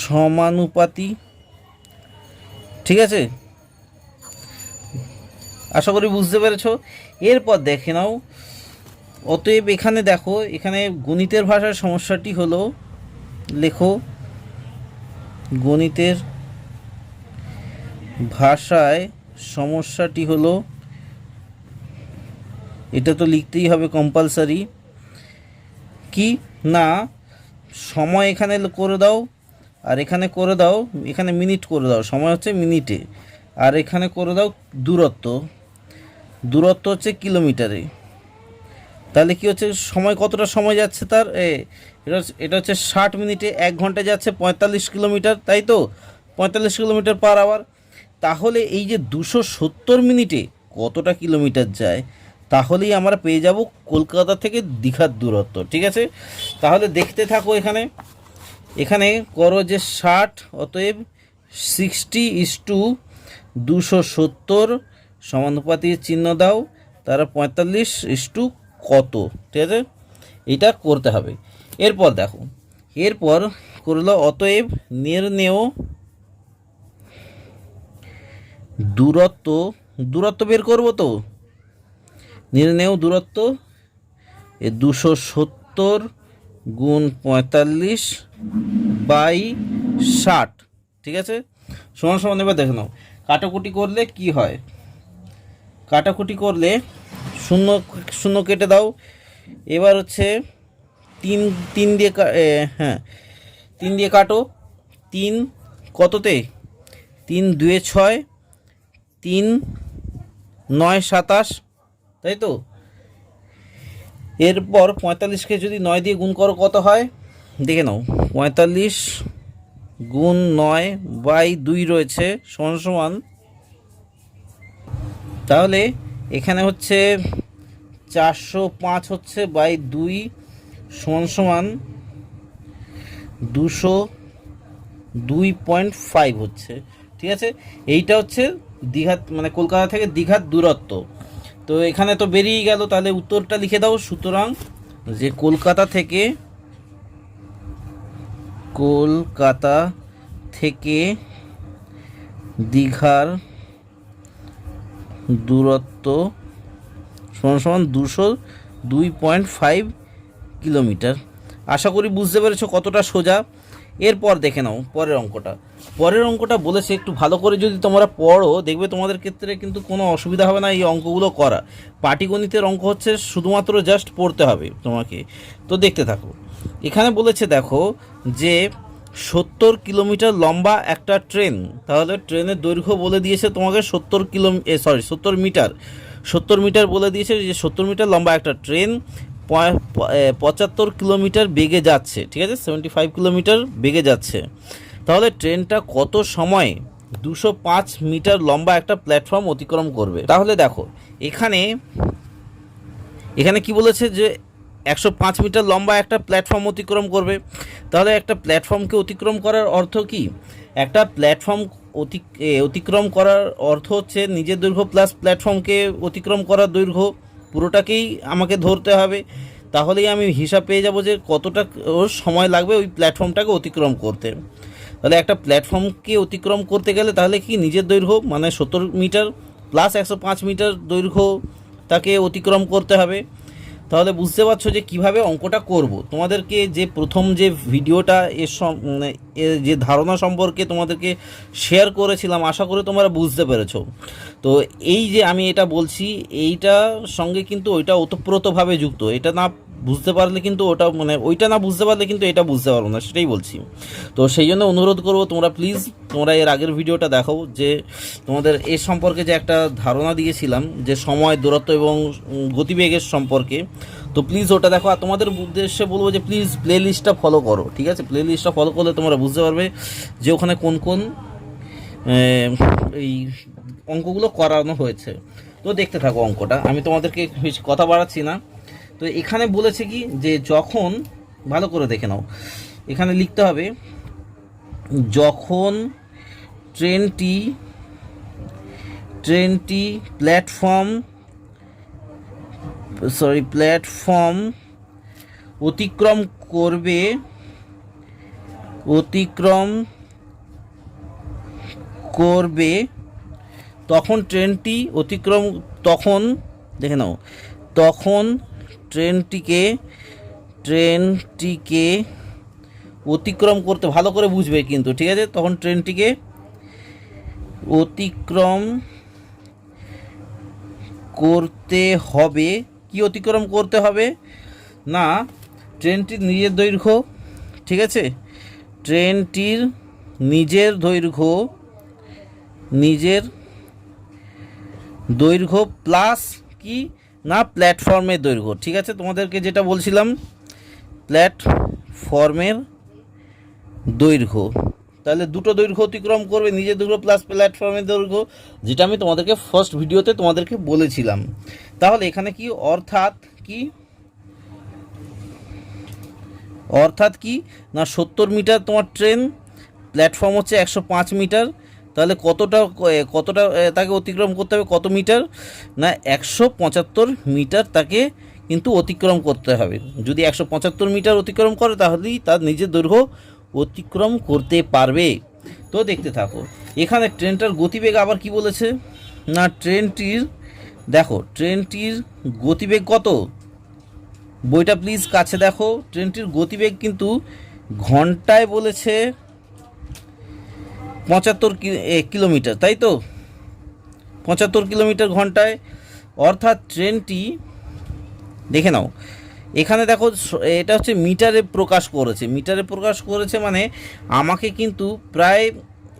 সমানুপাতি। ঠিক আছে, আশা করি বুঝতে পেরেছো। এরপর দেখে নাও, অতএব এখানে দেখো, এখানে গণিতের ভাষার সমস্যাটি হলো, লেখো গণিতের ভাষায় সমস্যাটি হলো, এটা তো লিখতেই হবে কম্পালসারি, কি না, সময় এখানে করে দাও আর এখানে করে দাও, এখানে মিনিট করে দাও, সময় হচ্ছে মিনিটে, আর এখানে করে দাও দূরত্ব হচ্ছে কিলোমিটারে। তাহলে কি হচ্ছে, সময় কতটা সময় যাচ্ছে তার, এটা হচ্ছে 60 মিনিটে, 1 ঘন্টায় যাচ্ছে 45 কিলোমিটার, তাই তো 45 কিলোমিটার পার আওয়ার। তাহলে এই যে 270 মিনিটে কতটা কিলোমিটার যায়, তাহলেই আমরা পেয়ে যাব কলকাতা থেকে দীঘার দূরত্ব। ঠিক আছে, তাহলে দেখতে থাকো, এখানে করো যে 60, অতএব 60:270 সমানুপাতিক চিহ্ন দাও, তারা 45 কত। ঠিক আছে, এটা করতে হবে। এরপর দেখো, এরপর করলো, অতএব নির্ণেয় দূরত্ব বের করবো, তো নির্ণেয় দূরত্ব 270 গুণ 45/60। ঠিক আছে, সমান সমান। এবার দেখে নাও, কাটাকুটি করলে কি হয়, কাটাকুটি করলে শূন্য শূন্য কেটে দাও। এবার হচ্ছে 3 দিয়ে, হ্যাঁ 3 দিয়ে কাটো, 3 কততে, 3 2 6, 3 9 27, তাই তো। এরপর 45কে যদি 9 দিয়ে গুণ করো কত হয়, দেখে নাও, 45 গুণ 9/2 রয়েছে, সমান সমান, তাহলে এখানে হচ্ছে 405 হচ্ছে বাই 2 সমান সমান 202.5 হচ্ছে। ঠিক আছে, এইটা হচ্ছে দীঘা, মানে কলকাতা থেকে দীঘার দূরত্ব। তো এখানে তো বেরিয়ে গেল, তাহলে উত্তরটা লিখে দাও। সুতরাং যে কলকাতা থেকে দীঘার দূরত্ব সমান সমান 202.5 কিলোমিটার। আশা করি বুঝতে পেরেছো কতটা সোজা। এরপর দেখে নাও পরের অঙ্কটা বলেছে, একটু ভালো করে যদি তোমরা পড়ো, দেখবে তোমাদের ক্ষেত্রে কিন্তু কোনো অসুবিধা হবে না এই অঙ্কগুলো করা। পাটিগণিতের অঙ্ক হচ্ছে শুধুমাত্র জাস্ট পড়তে হবে তোমাকে। তো দেখতে থাকো, এখানে বলেছে দেখো যে 70 কিলোমিটার লম্বা একটা ট্রেন, তাহলে ট্রেনের দৈর্ঘ্য বলে দিয়েছে তোমাকে 70 মিটার, 70 মিটার বলে দিয়েছে, যে 70 মিটার লম্বা একটা ট্রেন 75 কিলোমিটার বেগে যাচ্ছে। ঠিক আছে, 75 কিলোমিটার বেগে যাচ্ছে। তাহলে ট্রেনটা কত সময় 205 মিটার লম্বা একটা প্ল্যাটফর্ম অতিক্রম করবে। তাহলে দেখো, এখানে কি বলেছে, যে 105 মিটার লম্বা একটা প্ল্যাটফর্ম অতিক্রম করবে। তাহলে একটা প্ল্যাটফর্মকে অতিক্রম করার অর্থ কি, একটা প্ল্যাটফর্ম অতিক্রম করার অর্থ হচ্ছে নিজের দৈর্ঘ্য প্লাস প্ল্যাটফর্মকে অতিক্রম করার দৈর্ঘ্য পুরোটাকেই আমাকে ধরতে হবে। তাহলেই আমি হিসাব পেয়ে যাব যে কতটা ওর সময় লাগবে ওই প্ল্যাটফর্মটাকে অতিক্রম করতে। তাহলে একটা প্ল্যাটফর্মকে অতিক্রম করতে গেলে তাহলে কি নিজের দৈর্ঘ্য মানে 70 মিটার প্লাস 105 মিটার দৈর্ঘ্য তাকে অতিক্রম করতে হবে। তাহলে বুঝতে পারছো যে কিভাবে অঙ্কটা করব। তোমাদেরকে যে প্রথম যে ভিডিওটা এর যে ধারণা সম্পর্কে তোমাদেরকে শেয়ার করেছিলাম, আশা করি তোমরা বুঝতে পেরেছো। তো এই যে আমি এটা বলছি, এইটার সঙ্গে কিন্তু ওইটা ওতপ্রোতভাবে যুক্ত। এটা না বুঝতে পারলে কিন্তু ওটা ওইটা না বুঝতে পারলে কিন্তু এটা বুঝতে পারবো না, সেটাই বলছি। তো সেই জন্য অনুরোধ করবো তোমরা প্লিজ তোমরা এর আগের ভিডিওটা দেখো, যে তোমাদের এর সম্পর্কে যে একটা ধারণা দিয়েছিলাম যে সময়, দূরত্ব এবং গতিবেগের সম্পর্কে। তো প্লিজ ওটা দেখো। আর তোমাদের উদ্দেশ্যে বলবো যে প্লিজ প্লে লিস্টটা ফলো করো, ঠিক আছে? প্লে লিস্টটা ফলো করলে তোমরা বুঝতে পারবে যে ওখানে কোন কোন এই অঙ্কগুলো করানো হয়েছে। তো দেখতে থাকো অঙ্কটা, আমি তোমাদেরকে বেশি কথা বাড়াচ্ছি না। তো এখানে বলেছে কি যে যখন, ভালো করে দেখে নাও, এখানে লিখতে হবে যখন ট্রেনটি প্ল্যাটফর্ম অতিক্রম করবে তখন দেখে নাও, তখন ট্রেনটিকে অতিক্রম করতে, ভালো করে বুঝবে কিন্তু, ঠিক আছে? তখন ট্রেনটিকে অতিক্রম করতে হবে। কি অতিক্রম করতে হবে? না, ট্রেনটির নিজের দৈর্ঘ্য, ঠিক আছে? ট্রেনটির নিজের দৈর্ঘ্য প্লাস কি না প্ল্যাটফর্মের দৈর্ঘ্য, ঠিক আছে? তোমাদেরকে যেটা বলছিলাম প্ল্যাটফর্মের দৈর্ঘ্য। তাহলে দুটো দৈর্ঘ্য অতিক্রম করবে, নিজের দৈর্ঘ্য প্লাস প্ল্যাটফর্মের দৈর্ঘ্য, যেটা আমি তোমাদেরকে ফার্স্ট ভিডিওতে তোমাদেরকে বলেছিলাম। তাহলে এখানে কি অর্থাৎ কি না 70 মিটার তোমার ট্রেন, প্ল্যাটফর্ম হচ্ছে 105 মিটার। তাহলে কতটা তাকে অতিক্রম করতে হবে, কত মিটার না 175 মিটার তাকে কিন্তু অতিক্রম করতে হবে। যদি 175 মিটার অতিক্রম করে তাহলেই তার নিজের দৈর্ঘ্য অতিক্রম করতে পারবে। তো দেখতে থাকো, এখানে ট্রেনটার গতিবেগ আবার কি বলেছে না ট্রেনটির গতিবেগ কত, বইটা প্লিজ কাছে দেখো। ট্রেনটির গতিবেগ কিন্তু ঘন্টায় বলেছে 75 কিলোমিটার, তাই তো? 75 কিলোমিটার ঘন্টায়। অর্থাৎ ট্রেনটি, দেখে নাও এখানে দেখো, এটা হচ্ছে মিটারে প্রকাশ করেছে, মানে আমাকে কিন্তু প্রায়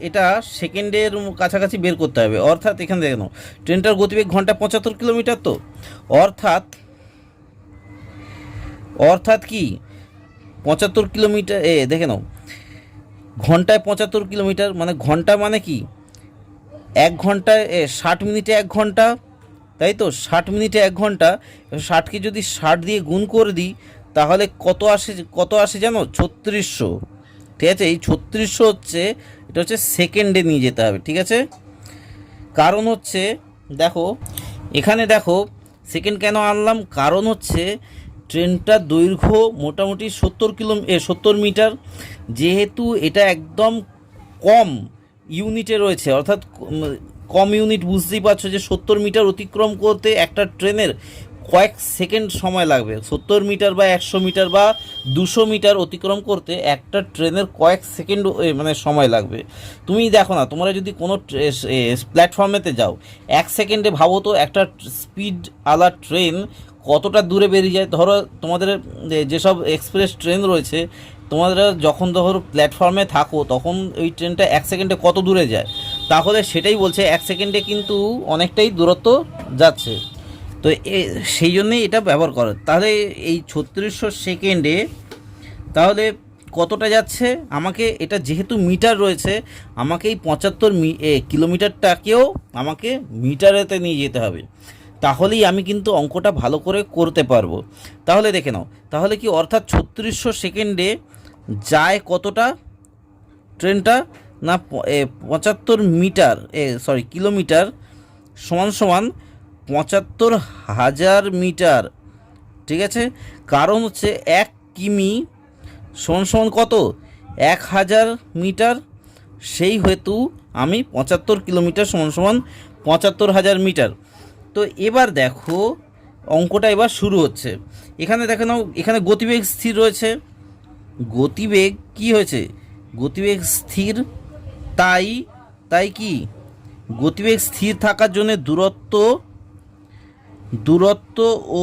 এটা সেকেন্ডের কাছাকাছি বের করতে হবে। অর্থাৎ এখানে দেখে নাও ট্রেনটার গতিবেগ ঘন্টায় 75 কিলোমিটার। তো অর্থাৎ কি 75 কিলোমিটার, দেখে নাও ঘন্টায় 75 কিলোমিটার, মানে ঘন্টা মানে কি 1 ঘন্টায় 60 মিনিটে 1 ঘন্টা, তাই তো? 60 মিনিটে 1 ঘন্টা, 60কে যদি 60 দিয়ে গুণ করে দিই তাহলে কত আসে জানো? 3600, ঠিক আছে? এই 3600 হচ্ছে, এটা হচ্ছে সেকেন্ডে নিয়ে যেতে হবে, ঠিক আছে? কারণ হচ্ছে দেখো, এখানে দেখো সেকেন্ড কেন আনলাম, কারণ হচ্ছে ট্রেনটার দৈর্ঘ্য মোটামুটি 70 মিটার, যেহেতু এটা একদম কম ইউনিটে রয়েছে, অর্থাৎ কম ইউনিট, বুঝতেই পারছো যে 70 মিটার অতিক্রম করতে একটা ট্রেনের কয়েক সেকেন্ড সময় লাগবে। 70 মিটার বা 100 মিটার বা 200 মিটার অতিক্রম করতে একটা ট্রেনের কয়েক সেকেন্ড সময় লাগবে। তুমি দেখো না, তোমরা যদি কোনো প্ল্যাটফর্মেতে যাও, 1 সেকেন্ডে ভাবো তো একটা স্পিড আলা ট্রেন কতটা দূরে বেরিয়ে যায়। ধরো তোমাদের যেসব এক্সপ্রেস ট্রেন রয়েছে, তোমরা যখন ধরো প্ল্যাটফর্মে থাকো তখন ওই ট্রেনটা 1 সেকেন্ডে কত দূরে যায়, তাহলে সেটাই বলছে 1 সেকেন্ডে কিন্তু অনেকটাই দূরত্ব যাচ্ছে। তো সেই জন্যেই এটা ব্যবহার করে। তাহলে এই 3600 সেকেন্ডে তাহলে কতটা যাচ্ছে, আমাকে এটা যেহেতু মিটার রয়েছে, আমাকে এই 75 কিলোমিটারটাকেও আমাকে মিটারেতে নিয়ে যেতে হবে, তাহলেই আমি কিন্তু অঙ্কটা ভালো করে করতে পারবো। তাহলে দেখে নাও, তাহলে কি অর্থাৎ 3600 সেকেন্ডে যায় কতটা ট্রেনটা, না 75 মিটার কিলোমিটার সমান সমান 75,000 মিটার, ঠিক আছে। কারণ হচ্ছে 1 কিমি সমান সমান কত, 1000 মিটার, সেই হেতু আমি 75 কিলোমিটার সমান সমান 75,000 মিটার। তো এবার দেখো অঙ্কটা এবার শুরু হচ্ছে। এখানে দেখে নাও, এখানে গতিবেগ স্থির রয়েছে, গতিবেগ কি হয়েছে, গতিবেগ স্থির, তাই কি গতিবেগ স্থির থাকার জন্য দূরত্ব ও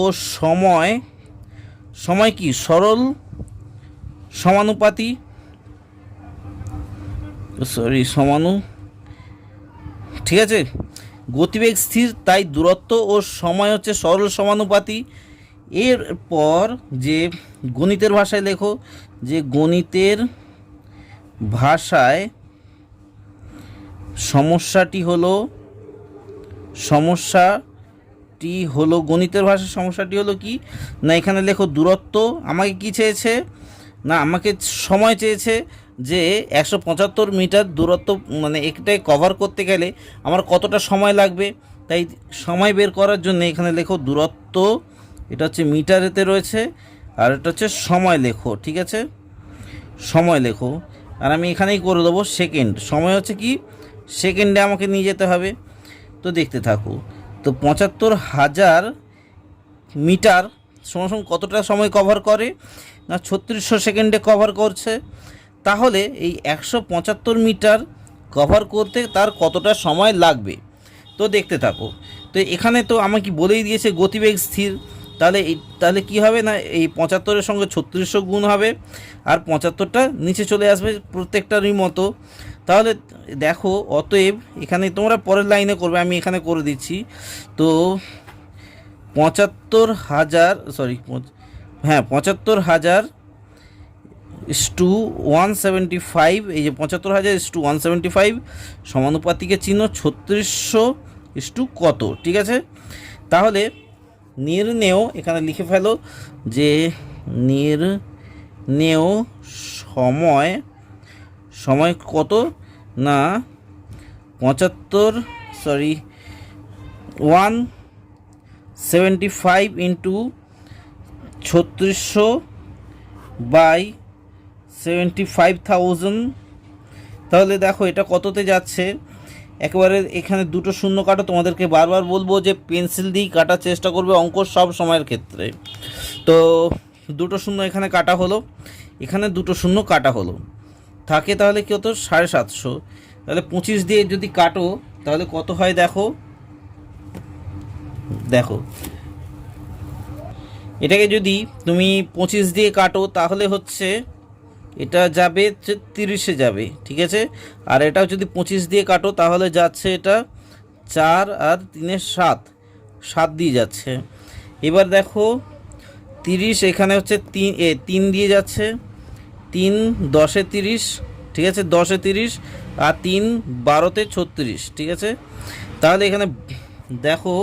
সময় কি সরল সমানুপাতি, ঠিক আছে। গতিবেগ স্থির, তাই দূরত্ব ও সময় হচ্ছে সরল সমানুপাতি। এরপর যে গণিতের ভাষায় লেখো, যে গণিতের ভাষায় সমস্যাটি হলো গণিতের ভাষায় সমস্যাটি হলো কি না, এখানে লেখো দূরত্ব, আমাকে কি চেয়েছে না, আমাকে সময় চেয়েছে, যে 175 মিটার দূরত্ব মানে একটাই কভার করতে গেলে আমার কতটা সময় লাগবে। তাই সময় বের করার জন্য এখানে লেখো দূরত্ব, এটা হচ্ছে মিটারেতে রয়েছে, আর এটা হচ্ছে সময় লেখো, ঠিক আছে, সময় লেখো। আর আমি এখানেই করে দেবো সেকেন্ড, সময় হচ্ছে কি সেকেন্ডে আমাকে নিয়ে যেতে হবে। তো দেখতে থাকো, তো 75,000 মিটার সমান কতটা সময় কভার করে না, 3600 সেকেন্ডে কভার করছে। তাহলে এই 175 মিটার কভার করতে তার কতটা সময় লাগবে, তো দেখতে থাকো। তো এখানে তো আমাকে বলেই দিয়েছে গতিবেগ স্থির, তাহলে কি হবে না, এই 75-এর সঙ্গে 3600 গুণ হবে, আর 75টা নিচে চলে আসবে প্রত্যেকটারই মতো। তাহলে দেখো, অতএব এখানে তোমরা পরের লাইনে করবে, আমি এখানে করে দিচ্ছি। তো 75,000 টু 175, এই যে 75,000 টু 175 সমানুপাতিকের চিহ্ন 3600 টু কত, ঠিক আছে। তাহলে নির্ণেয় এখানে লিখে ফেলো, যে নির্ণেয় সময় কত না 175 ইন্টু 3600 বাই 75,000। তাহলে দেখো এটা কততে যাচ্ছে, একেবারে এখানে দুটো শূন্য কাটো, তোমাদেরকে বারবার বলবো যে পেন্সিল দিয়েই কাটার চেষ্টা করবে অঙ্ক সব সময়ের ক্ষেত্রে। তো দুটো শূন্য এখানে কাটা হলো, এখানে দুটো শূন্য কাটা হলো, থাকে তাহলে কি হতো 750। তাহলে 25 দিয়ে যদি কাটো তাহলে কত হয় দেখো, এটাকে যদি তুমি 25 দিয়ে কাটো তাহলে হচ্ছে এটা যাবে 30-এ যাবে, ঠিক আছে। আর এটাও যদি 25 দিয়ে কাটো তাহলে যাচ্ছে এটা 4 আর 3-এ 7 দিয়ে যাচ্ছে। এবার দেখো 30 এখানে হচ্ছে 3 দিয়ে যাচ্ছে, 3 10-এ 30, ঠিক আছে, 10-এ 30 আর 3 12-তে 36, ঠিক আছে। তাহলে এখানে দেখো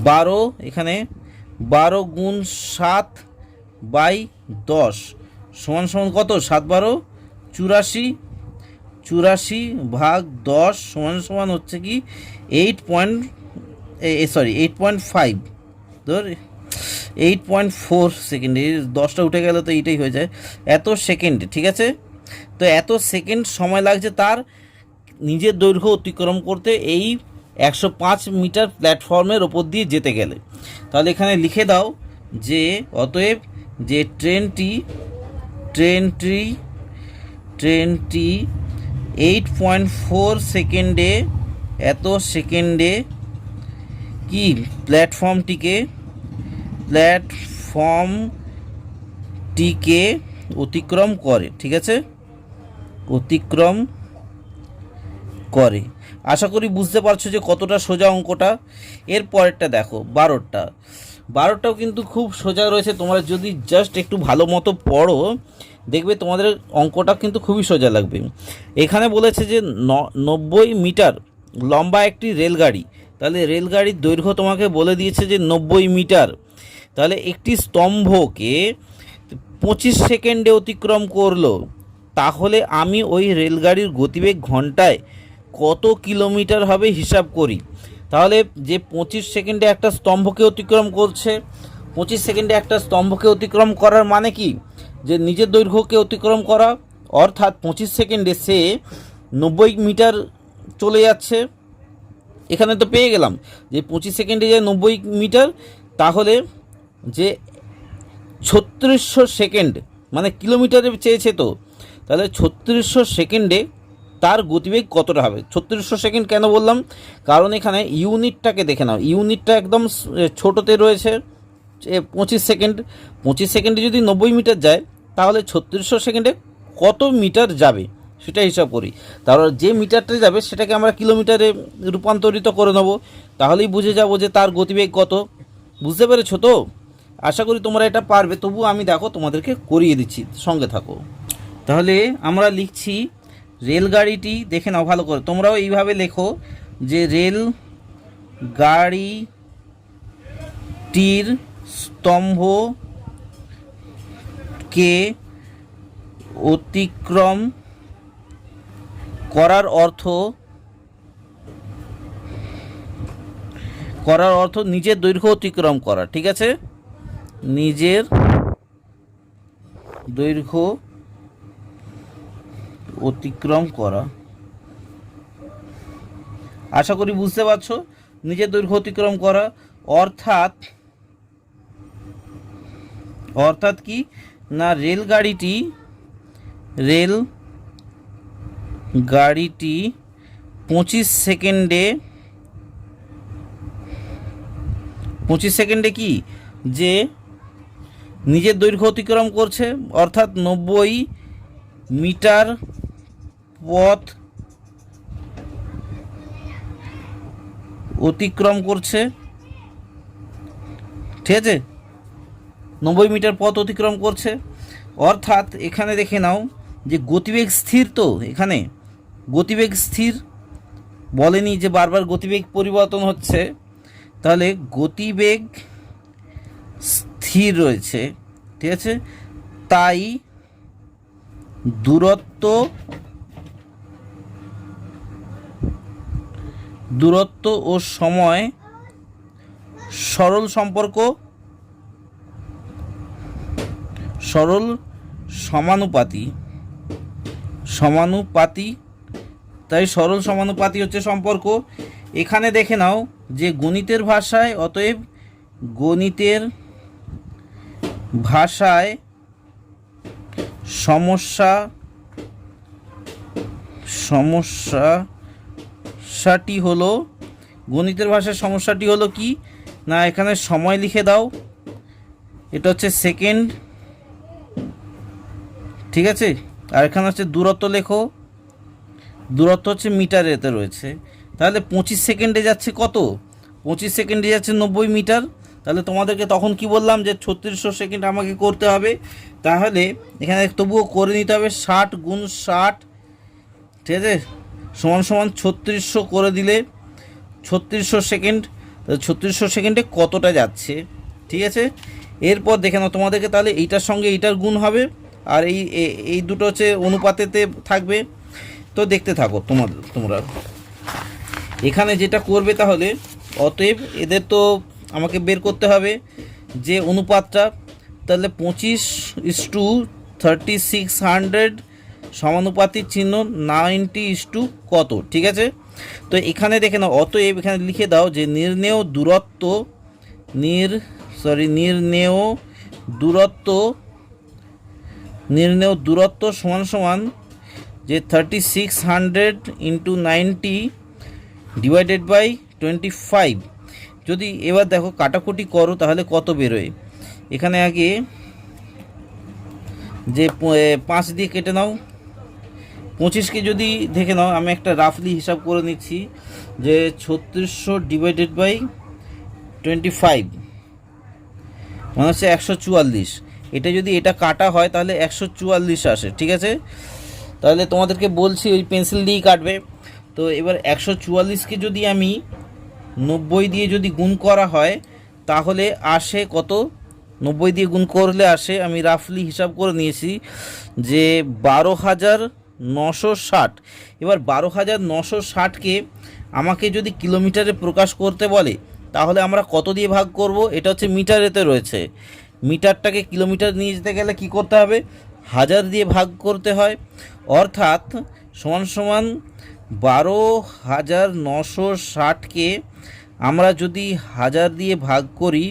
12, এখানে 12 গুণ 7 বাই 10 সমান কত, 7 12 84 ভাগ 10 সমান হচ্ছে কি 8.5 ধর 8.4 সেকেন্ড, 10টা উঠে গেলে তো এইটাই হয়ে যায়, এত সেকেন্ড, ঠিক আছে। তো এত সেকেন্ড সময় লাগছে তার নিজের দৈর্ঘ্য অতিক্রম করতে এই 105 মিটার প্ল্যাটফর্মের ওপর দিয়ে যেতে গেলে। তাহলে এখানে লিখে দাও যে অতএব যে ট্রেনটি 8.4 সেকেন্ডে কি প্ল্যাটফর্মটিকে অতিক্রম করে, ঠিক আছে, অতিক্রম করে। আশা করি বুঝতে পারছো যে কতটা সোজা অঙ্কটা। এর পরেরটা দেখো 12টাও কিন্তু খুব সোজা রয়েছে, তোমরা যদি জাস্ট একটু ভালো মতো পড়ো দেখবে তোমাদের অঙ্কটা কিন্তু খুবই সোজা লাগবে। এখানে বলেছে যে 90 মিটার লম্বা একটি রেলগাড়ি, তাহলে রেলগাড়ির দৈর্ঘ্য তোমাকে বলে দিয়েছে যে 90 মিটার। তাহলে একটি স্তম্ভকে 25 সেকেন্ডে অতিক্রম করলো, তাহলে আমি ওই রেলগাড়ির গতিবেগ ঘন্টায় কত কিলোমিটার হবে হিসাব করি। তাহলে যে 25 সেকেন্ডে একটা স্তম্ভকে অতিক্রম করছে, 25 সেকেন্ডে একটা স্তম্ভকে অতিক্রম করার মানে কি, যে নিজের দৈর্ঘ্যকে অতিক্রম করা, অর্থাৎ 25 সেকেন্ডে সে 90 মিটার চলে যাচ্ছে। এখানে তো পেয়ে গেলাম যে 25 সেকেন্ডে যে 90 মিটার, তাহলে যে 3600 সেকেন্ড মানে কিলোমিটারে চেয়েছে, তো তাহলে 3600 সেকেন্ডে তার গতিবেগ কতটা হবে। 3600 সেকেন্ড কেন বললাম, কারণ এখানে ইউনিটটাকে দেখে নাও, ইউনিটটা একদম ছোটোতে রয়েছে। 25 সেকেন্ড, 25 সেকেন্ডে যদি 90 মিটার যায়, তাহলে 3600 সেকেন্ডে কত মিটার যাবে সেটা হিসাব করি। তাহলে যে মিটারটা যাবে সেটাকে আমরা কিলোমিটারে রূপান্তরিত করে নেব, তাহলেই বুঝে যাব যে তার গতিবেগ কত। বুঝতে পেরেছো তো? আশা করি তোমরা এটা পারবে। তবু আমি দেখো তোমাদেরকে করিয়ে দিচ্ছি, সঙ্গে থাকো। তাহলে আমরা লিখছি রেলগাড়িটি, দেখে নাও ভালো করে, তোমরাও এইভাবে লেখো যে রেল গাড়িটির স্তম্ভকে অতিক্রম করার অর্থ নিজের দৈর্ঘ্য অতিক্রম করা। ঠিক আছে, নিজের দৈর্ঘ্য অতিক্রম করা। আশা করি বুঝতে পারছো, নিজের দৈর্ঘ্য অতিক্রম করা অর্থাৎ কি না, রেলগাড়িটি 25 সেকেন্ডে কি, যে নিজের দৈর্ঘ্য অতিক্রম করছে, অর্থাৎ 90 মিটার পথ অতিক্রম করছে। ঠিক আছে, 90 মিটার পথ অতিক্রম করছে, অর্থাৎ এখানে দেখে নাও যে গতিবেগ স্থির, তো এখানে গতিবেগ স্থির বলেনি যে বারবার গতিবেগ পরিবর্তন হচ্ছে, তাহলে গতিবেগ স্থির রয়েছে। ঠিক আছে, তাই দূরত্ব ও সময় সরল সমানুপাতি। তাই সরল সমানুপাতি হচ্ছে সম্পর্ক। এখানে দেখে নাও যে গণিতের ভাষায়, অতএব গণিতের ভাষায় সমস্যাটি হলো কি না, এখানে সময় লিখে দাও, এটা হচ্ছে সেকেন্ড। ঠিক আছে, আর এখানে হচ্ছে দূরত্ব লেখো, দূরত্ব হচ্ছে মিটারেতে রয়েছে। তাহলে 25 সেকেন্ডে যাচ্ছে কত, 25 সেকেন্ডে যাচ্ছে 90 মিটার। তাহলে তোমাদেরকে তখন কি বললাম যে 3600 সেকেন্ড আমাকে করতে হবে। তাহলে এখানে তবুও করে নিতে হবে 60 গুণ 60, ঠিক আছে, সমান 3600 করে দিলে 3600 সেকেন্ড। 3600 সেকেন্ডে কতটা যাচ্ছে। ঠিক আছে, এরপর দেখে নাও তোমাদেরকে, তাহলে এইটার সঙ্গে এইটার গুণ হবে, আর এই দুটো হচ্ছে অনুপাতেতে থাকবে। তো দেখতে থাকো তোমরা এখানে যেটা করবে। তাহলে অতএব এদের তো আমাকে বের করতে হবে যে অনুপাতটা, তাহলে 25:3600 সমানুপাতিক চিহ্ন 90 কত। ঠিক আছে, তো এখানে দেখে নাও, অতএব এখানে লিখে দাও যে নির্ণেয় দূরত্ব সমান যে 3600 × 90 ডিভাইডেড বাই 25। যদি এবার দেখো কাটাকুটি করো তাহলে কত বেরোয়। এখানে আগে যে 5 দিয়ে কেটে নাও, 25কে যদি দেখে নাও, আমি একটা রাফলি হিসাব করে নিচ্ছি যে 3600 ডিভাইডেড বাই 25 মানে হচ্ছে 144। এটা যদি এটা কাটা হয় তাহলে 144 আসে। ঠিক আছে, তাহলে তোমাদেরকে বলছি ওই পেন্সিল দিয়েই কাটবে। তো এবার 144কে যদি আমি 90 দিয়ে যদি গুণ করা হয় তাহলে আসে কত 90 দিয়ে গুণ করলে আসে, আমি রাফলি হিসাব করে নিয়েছি যে 12,960। এবার 12,960কে আমাকে যদি কিলোমিটারে প্রকাশ করতে বলে তাহলে আমরা কত দিয়ে ভাগ করব? এটা হচ্ছে মিটারেতে রয়েছে, মিটারটাকে কিলোমিটার নিয়ে যেতে গেলে কি করতে হবে? 1000 দিয়ে ভাগ করতে হয়, অর্থাৎ সমান সমান 12,960কে আমরা যদি 1000 দিয়ে ভাগ করি,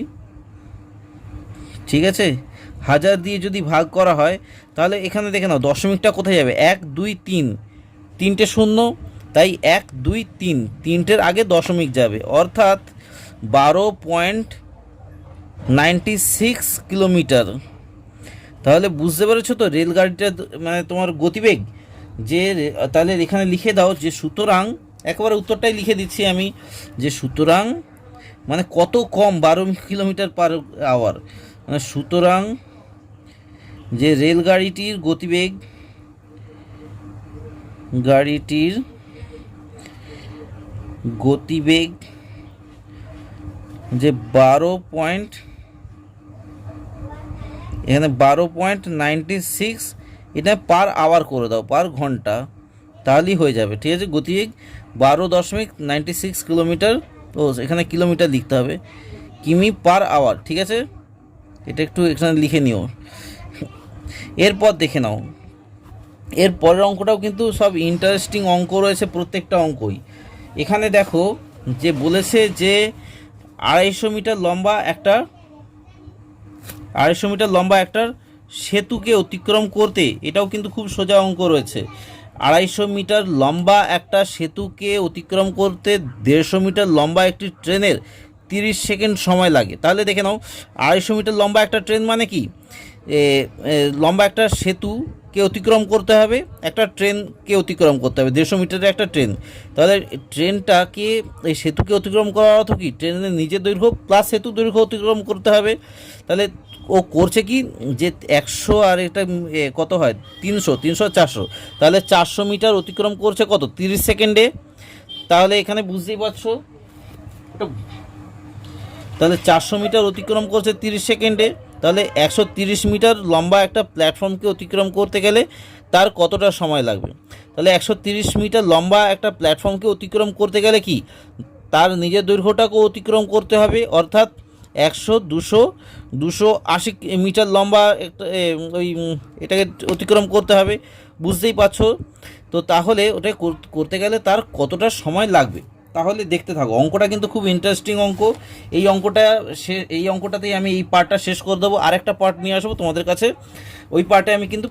ঠিক আছে, 1000 দিয়ে যদি ভাগ করা হয় তাহলে এখানে দেখে নাও দশমিকটা কোথায় যাবে, 1 2 3, তিনটে শূন্য, তাই 1 2 3, তিনটের আগে দশমিক যাবে, অর্থাৎ 12.96 কিলোমিটার। তাহলে বুঝতে পেরেছো তো রেলগাড়িটা মানে তোমার গতিবেগ যে, তাহলে এখানে লিখে দাও যে সুতরাং, একেবারে উত্তরটাই লিখে দিচ্ছি আমি, যে সুতরাং মানে কত কম, 12 কিলোমিটার পার আওয়ার, মানে সুতরাং যে রেলগাড়িটির গতিবেগ, গাড়িটির গতিবেগ যে 12.96, এটা পার আওয়ার করে দাও, পার ঘন্টা, তাহলেই হয়ে যাবে, ঠিক আছে। গতিবেগ 12.96 কিলোমিটার, ও এখানে কিলোমিটার লিখতে হবে, কিমি পার আওয়ার, ঠিক আছে, এটা একটু এখানে লিখে নিও। এরপর দেখে নাও, এর পরের অঙ্কটাও কিন্তু সব ইন্টারেস্টিং অঙ্ক রয়েছে, প্রত্যেকটা অঙ্কই। এখানে দেখো যে বলেছে যে 250 মিটার লম্বা একটা সেতুকে অতিক্রম করতে, এটাও কিন্তু খুব সোজা অঙ্ক রয়েছে। 250 মিটার লম্বা একটা সেতুকে অতিক্রম করতে 150 মিটার লম্বা একটি ট্রেনের 30 সেকেন্ড সময় লাগে। তাহলে দেখে নাও 250 মিটার লম্বা একটা ট্রেন মানে কি, লম্বা একটা সেতুকে অতিক্রম করতে হবে, একটা ট্রেনকে অতিক্রম করতে হবে, 150 মিটারের একটা ট্রেন। তাহলে ট্রেনটাকে, এই সেতুকে অতিক্রম করার অর্থ কি, ট্রেনের নিজের দৈর্ঘ্য প্লাস সেতু দৈর্ঘ্য অতিক্রম করতে হবে। তাহলে ও করছে কি যে 100 আর এটা কত হয়, 300, 400, তাহলে 400 মিটার অতিক্রম করছে কত, 30 সেকেন্ডে। তাহলে এখানে বুঝতেই পারছো, তাহলে 400 মিটার অতিক্রম করছে 30 সেকেন্ডে, তাহলে 130 মিটার লম্বা একটা প্ল্যাটফর্মকে অতিক্রম করতে গেলে তার কতটা সময় লাগবে? তাহলে 130 মিটার লম্বা একটা প্ল্যাটফর্মকে অতিক্রম করতে গেলে কি, তার নিজের দৈর্ঘ্যটাকেও অতিক্রম করতে হবে, অর্থাৎ 100, 200, 280 মিটার লম্বা একটা এটাকে অতিক্রম করতে হবে, বুঝতেই পারছো তো। তাহলে ওটা করতে গেলে তার কতটা সময় লাগবে, তাহলে দেখতে থাকো। অঙ্কটা কিন্তু খুব ইন্টারেস্টিং অঙ্ক। এই অঙ্কটাতেই আমি এই পার্টটা শেষ করে দেবো, আরেকটা পার্ট নিয়ে আসবো তোমাদের কাছে, ওই পার্টে আমি কিন্তু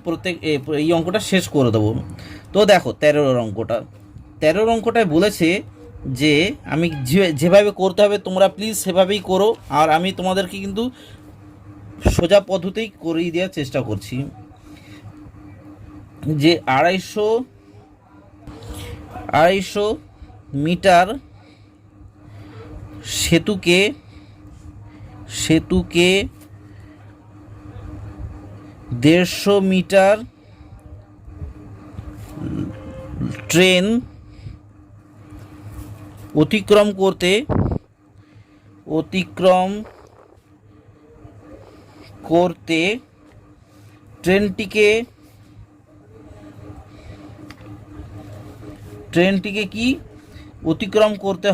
এই অঙ্কটা শেষ করে দেবো। তো দেখো 13 অঙ্কটায় বলেছে যে আমি যেভাবে করতে হবে তোমরা প্লিজ সেভাবেই করো, আর আমি তোমাদেরকে কিন্তু সোজা পদ্ধতিই করিয়ে দেওয়ার চেষ্টা করছি। যে 250 মিটার সেতুকে 150 মিটার ট্রেন অতিক্রম করতে ট্রেনটিকে কি অতিক্রম করতে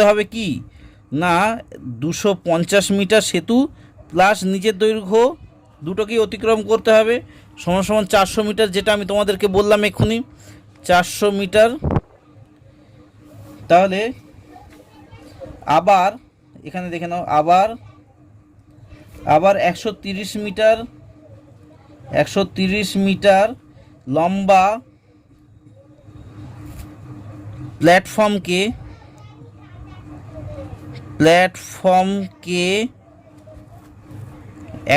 হবে, কি না 250 মিটার সেতু প্লাস নিজের দৈর্ঘ্য দুটোকেই অতিক্রম করতে হবে, সমান সমান 400 মিটার, যেটা আমি তোমাদেরকে বললাম এক্ষুনি 400 মিটার। তাহলে আবার এখানে দেখে নাও, আবার 130 মিটার লম্বা প্ল্যাটফর্মকে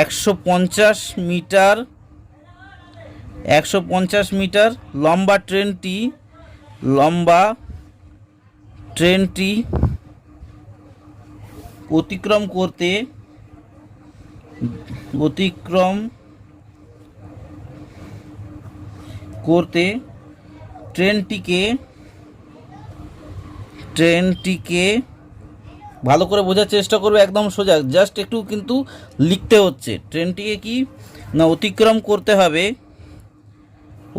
150 মিটার লম্বা ট্রেনটি অতিক্রম করতে ট্রেনটিকে ট্রেনটিকে ভালো করে বোঝার চেষ্টা করবে, একদম সোজা, জাস্ট একটু কিন্তু লিখতে হচ্ছে। ট্রেনটিকে কি না অতিক্রম করতে হবে,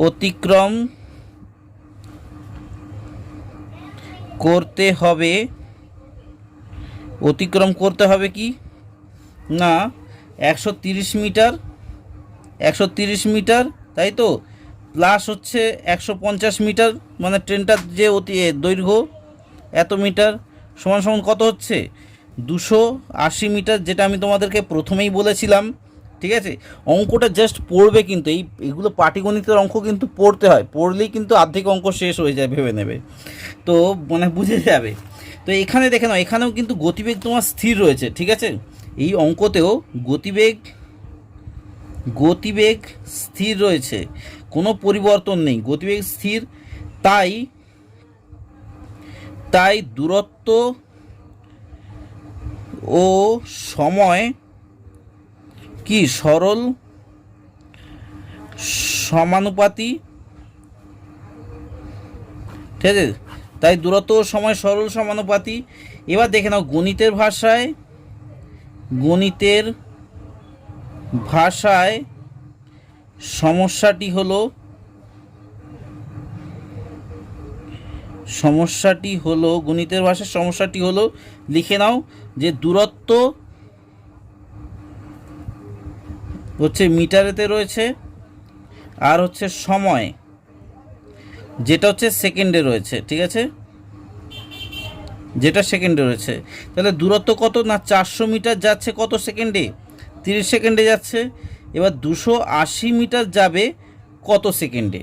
অতিক্রম করতে হবে, অতিক্রম করতে হবে কি না 130 মিটার, 130 মিটার, তাই তো, প্লাস হচ্ছে 150 মিটার, মানে ট্রেনটার যে দৈর্ঘ্য এত মিটার, সমান সমান কত হচ্ছে 280 মিটার, যেটা আমি তোমাদেরকে প্রথমেই বলেছিলাম। ঠিক আছে, অঙ্কটা জাস্ট পড়বে, কিন্তু এইগুলো পাটিগণিতের অঙ্ক কিন্তু পড়তে হয়, পড়লেই কিন্তু অর্ধেক অঙ্ক শেষ হয়ে যায়, ভেবে নেবে তো, মানে বুঝে যাবে। তো এখানে দেখে নাও, এখানেও কিন্তু গতিবেগ তোমার স্থির রয়েছে। ঠিক আছে, এই অঙ্কতেও গতিবেগ স্থির রয়েছে, কোনো পরিবর্তন নেই, গতিবেগ স্থির। তাই দূরত্ব ও সময় কি সরল সমানুপাতি। ঠিক আছে, তাই দূরত্ব ও সময় সরল সমানুপাতি। এবার দেখে নাও গণিতের ভাষায় সমস্যাটি হলো লিখে নাও যে দূরত্ব হচ্ছে মিটারেতে রয়েছে, আর হচ্ছে সময় যেটা হচ্ছে সেকেন্ডে রয়েছে। ঠিক আছে, যেটা সেকেন্ডে রয়েছে, তাহলে দূরত্ব কত না 400 মিটার যাচ্ছে কত সেকেন্ডে, 30 সেকেন্ডে যাচ্ছে। এবার 280 মিটার যাবে কত সেকেন্ডে।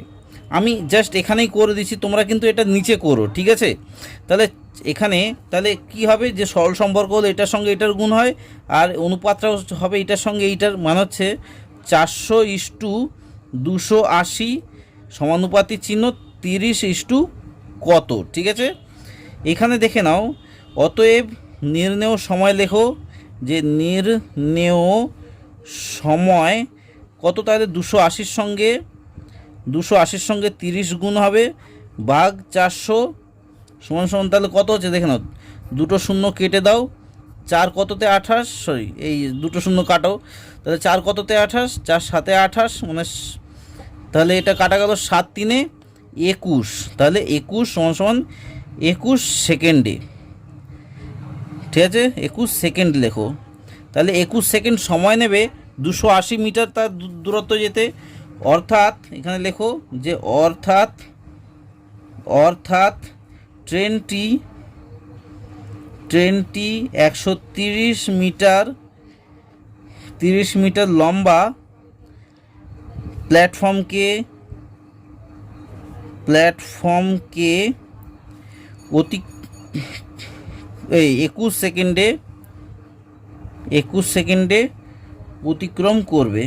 আমি জাস্ট এখানেই করে দিচ্ছি, তোমরা কিন্তু এটা নিচে করো। ঠিক আছে, তাহলে এখানে তাহলে কি হবে যে সরল সম্পর্ক হলো এটার সঙ্গে এটার গুণ হয়, আর অনুপাতটাও হবে এটার সঙ্গে এইটার, মান হচ্ছে 400:280 সমানুপাতিক চিহ্ন 30 কত। ঠিক আছে, এখানে দেখে নাও, অতএব নির্ণেয় সময় লেখো, যে নির্ণেয় সময় কত, তাহলে 280-র সঙ্গে 30 গুণ হবে, ভাগ 400 সমান সমান, তাহলে কত হচ্ছে দেখে নাও, দুটো শূন্য কেটে দাও, 4 কততে 28, সরি এই দুটো শূন্য কাটো, তাহলে 4 কততে 28, 4 7 28, মানে তাহলে এটা কাটা গেল 7 3 21, তাহলে 21 সমান সমান 21 সেকেন্ডে। ঠিক আছে, 21 সেকেন্ড লেখো, তাহলে 21 সেকেন্ড সময় নেবে 280 মিটার তার দূরত্ব যেতে। অর্থাৎ এখানে লেখো যে অর্থাৎ ট্রেনটি 130 মিটার 30 মিটার লম্বা প্ল্যাটফর্মকে 21 সেকেন্ডে অতিক্রম করবে।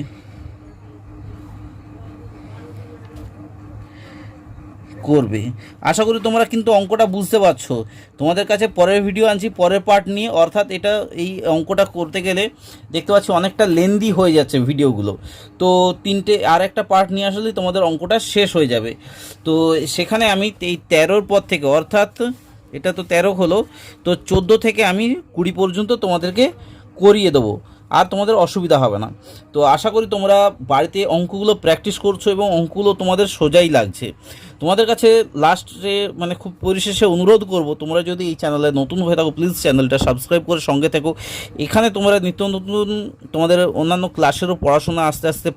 আশা করি তোমরা কিন্তু অঙ্কটা বুঝতে পারছো। তোমাদের কাছে পরের ভিডিও আনছি পরের পার্ট নিয়ে, অর্থাৎ এটা এই অঙ্কটা করতে গেলে দেখতে পাচ্ছি অনেকটা লেন্দি হয়ে যাচ্ছে ভিডিওগুলো, তো আর একটা পার্ট নিয়ে আসলেই তোমাদের অঙ্কটা শেষ হয়ে যাবে। তো সেখানে আমি এই 13 পর থেকে, অর্থাৎ এটা তো 13 হলো, তো 14 থেকে আমি 20 পর্যন্ত তোমাদেরকে করিয়ে দেবো, আর তোমাদের অসুবিধা হবে না। তো আশা করি তোমরা বাড়িতে অঙ্কগুলো প্র্যাকটিস করছো এবং অঙ্কগুলো তোমাদের সোজাই লাগছে। তোমাদের কাছে লাস্টে মানে খুব পরিশেষে অনুরোধ করব, তোমরা যদি এই চ্যানেলে নতুন হয়ে থাকো প্লিজ চ্যানেলটা সাবস্ক্রাইব করে সঙ্গে থেকো। এখানে তোমরা নিত্য নতুন তোমাদের অন্যান্য ক্লাসেরও পড়াশোনা আস্তে আস্তে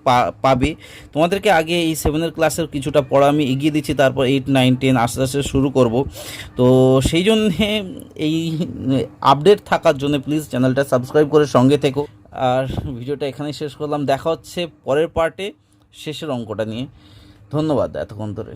পাবে। তোমাদেরকে আগে এই 7 ক্লাসের কিছুটা পড়া আমি এগিয়ে দিচ্ছি, তারপর 8 9 10 আস্তে আস্তে শুরু করব। তো সেই জন্যে এই আপডেট থাকার জন্য প্লিজ চ্যানেলটা সাবস্ক্রাইব করে সঙ্গে থেকো। আর ভিডিওটা এখানেই শেষ করলাম, দেখা হচ্ছে পরের পার্টে শেষের অঙ্কটা নিয়ে। ধন্যবাদ এতক্ষণ ধরে।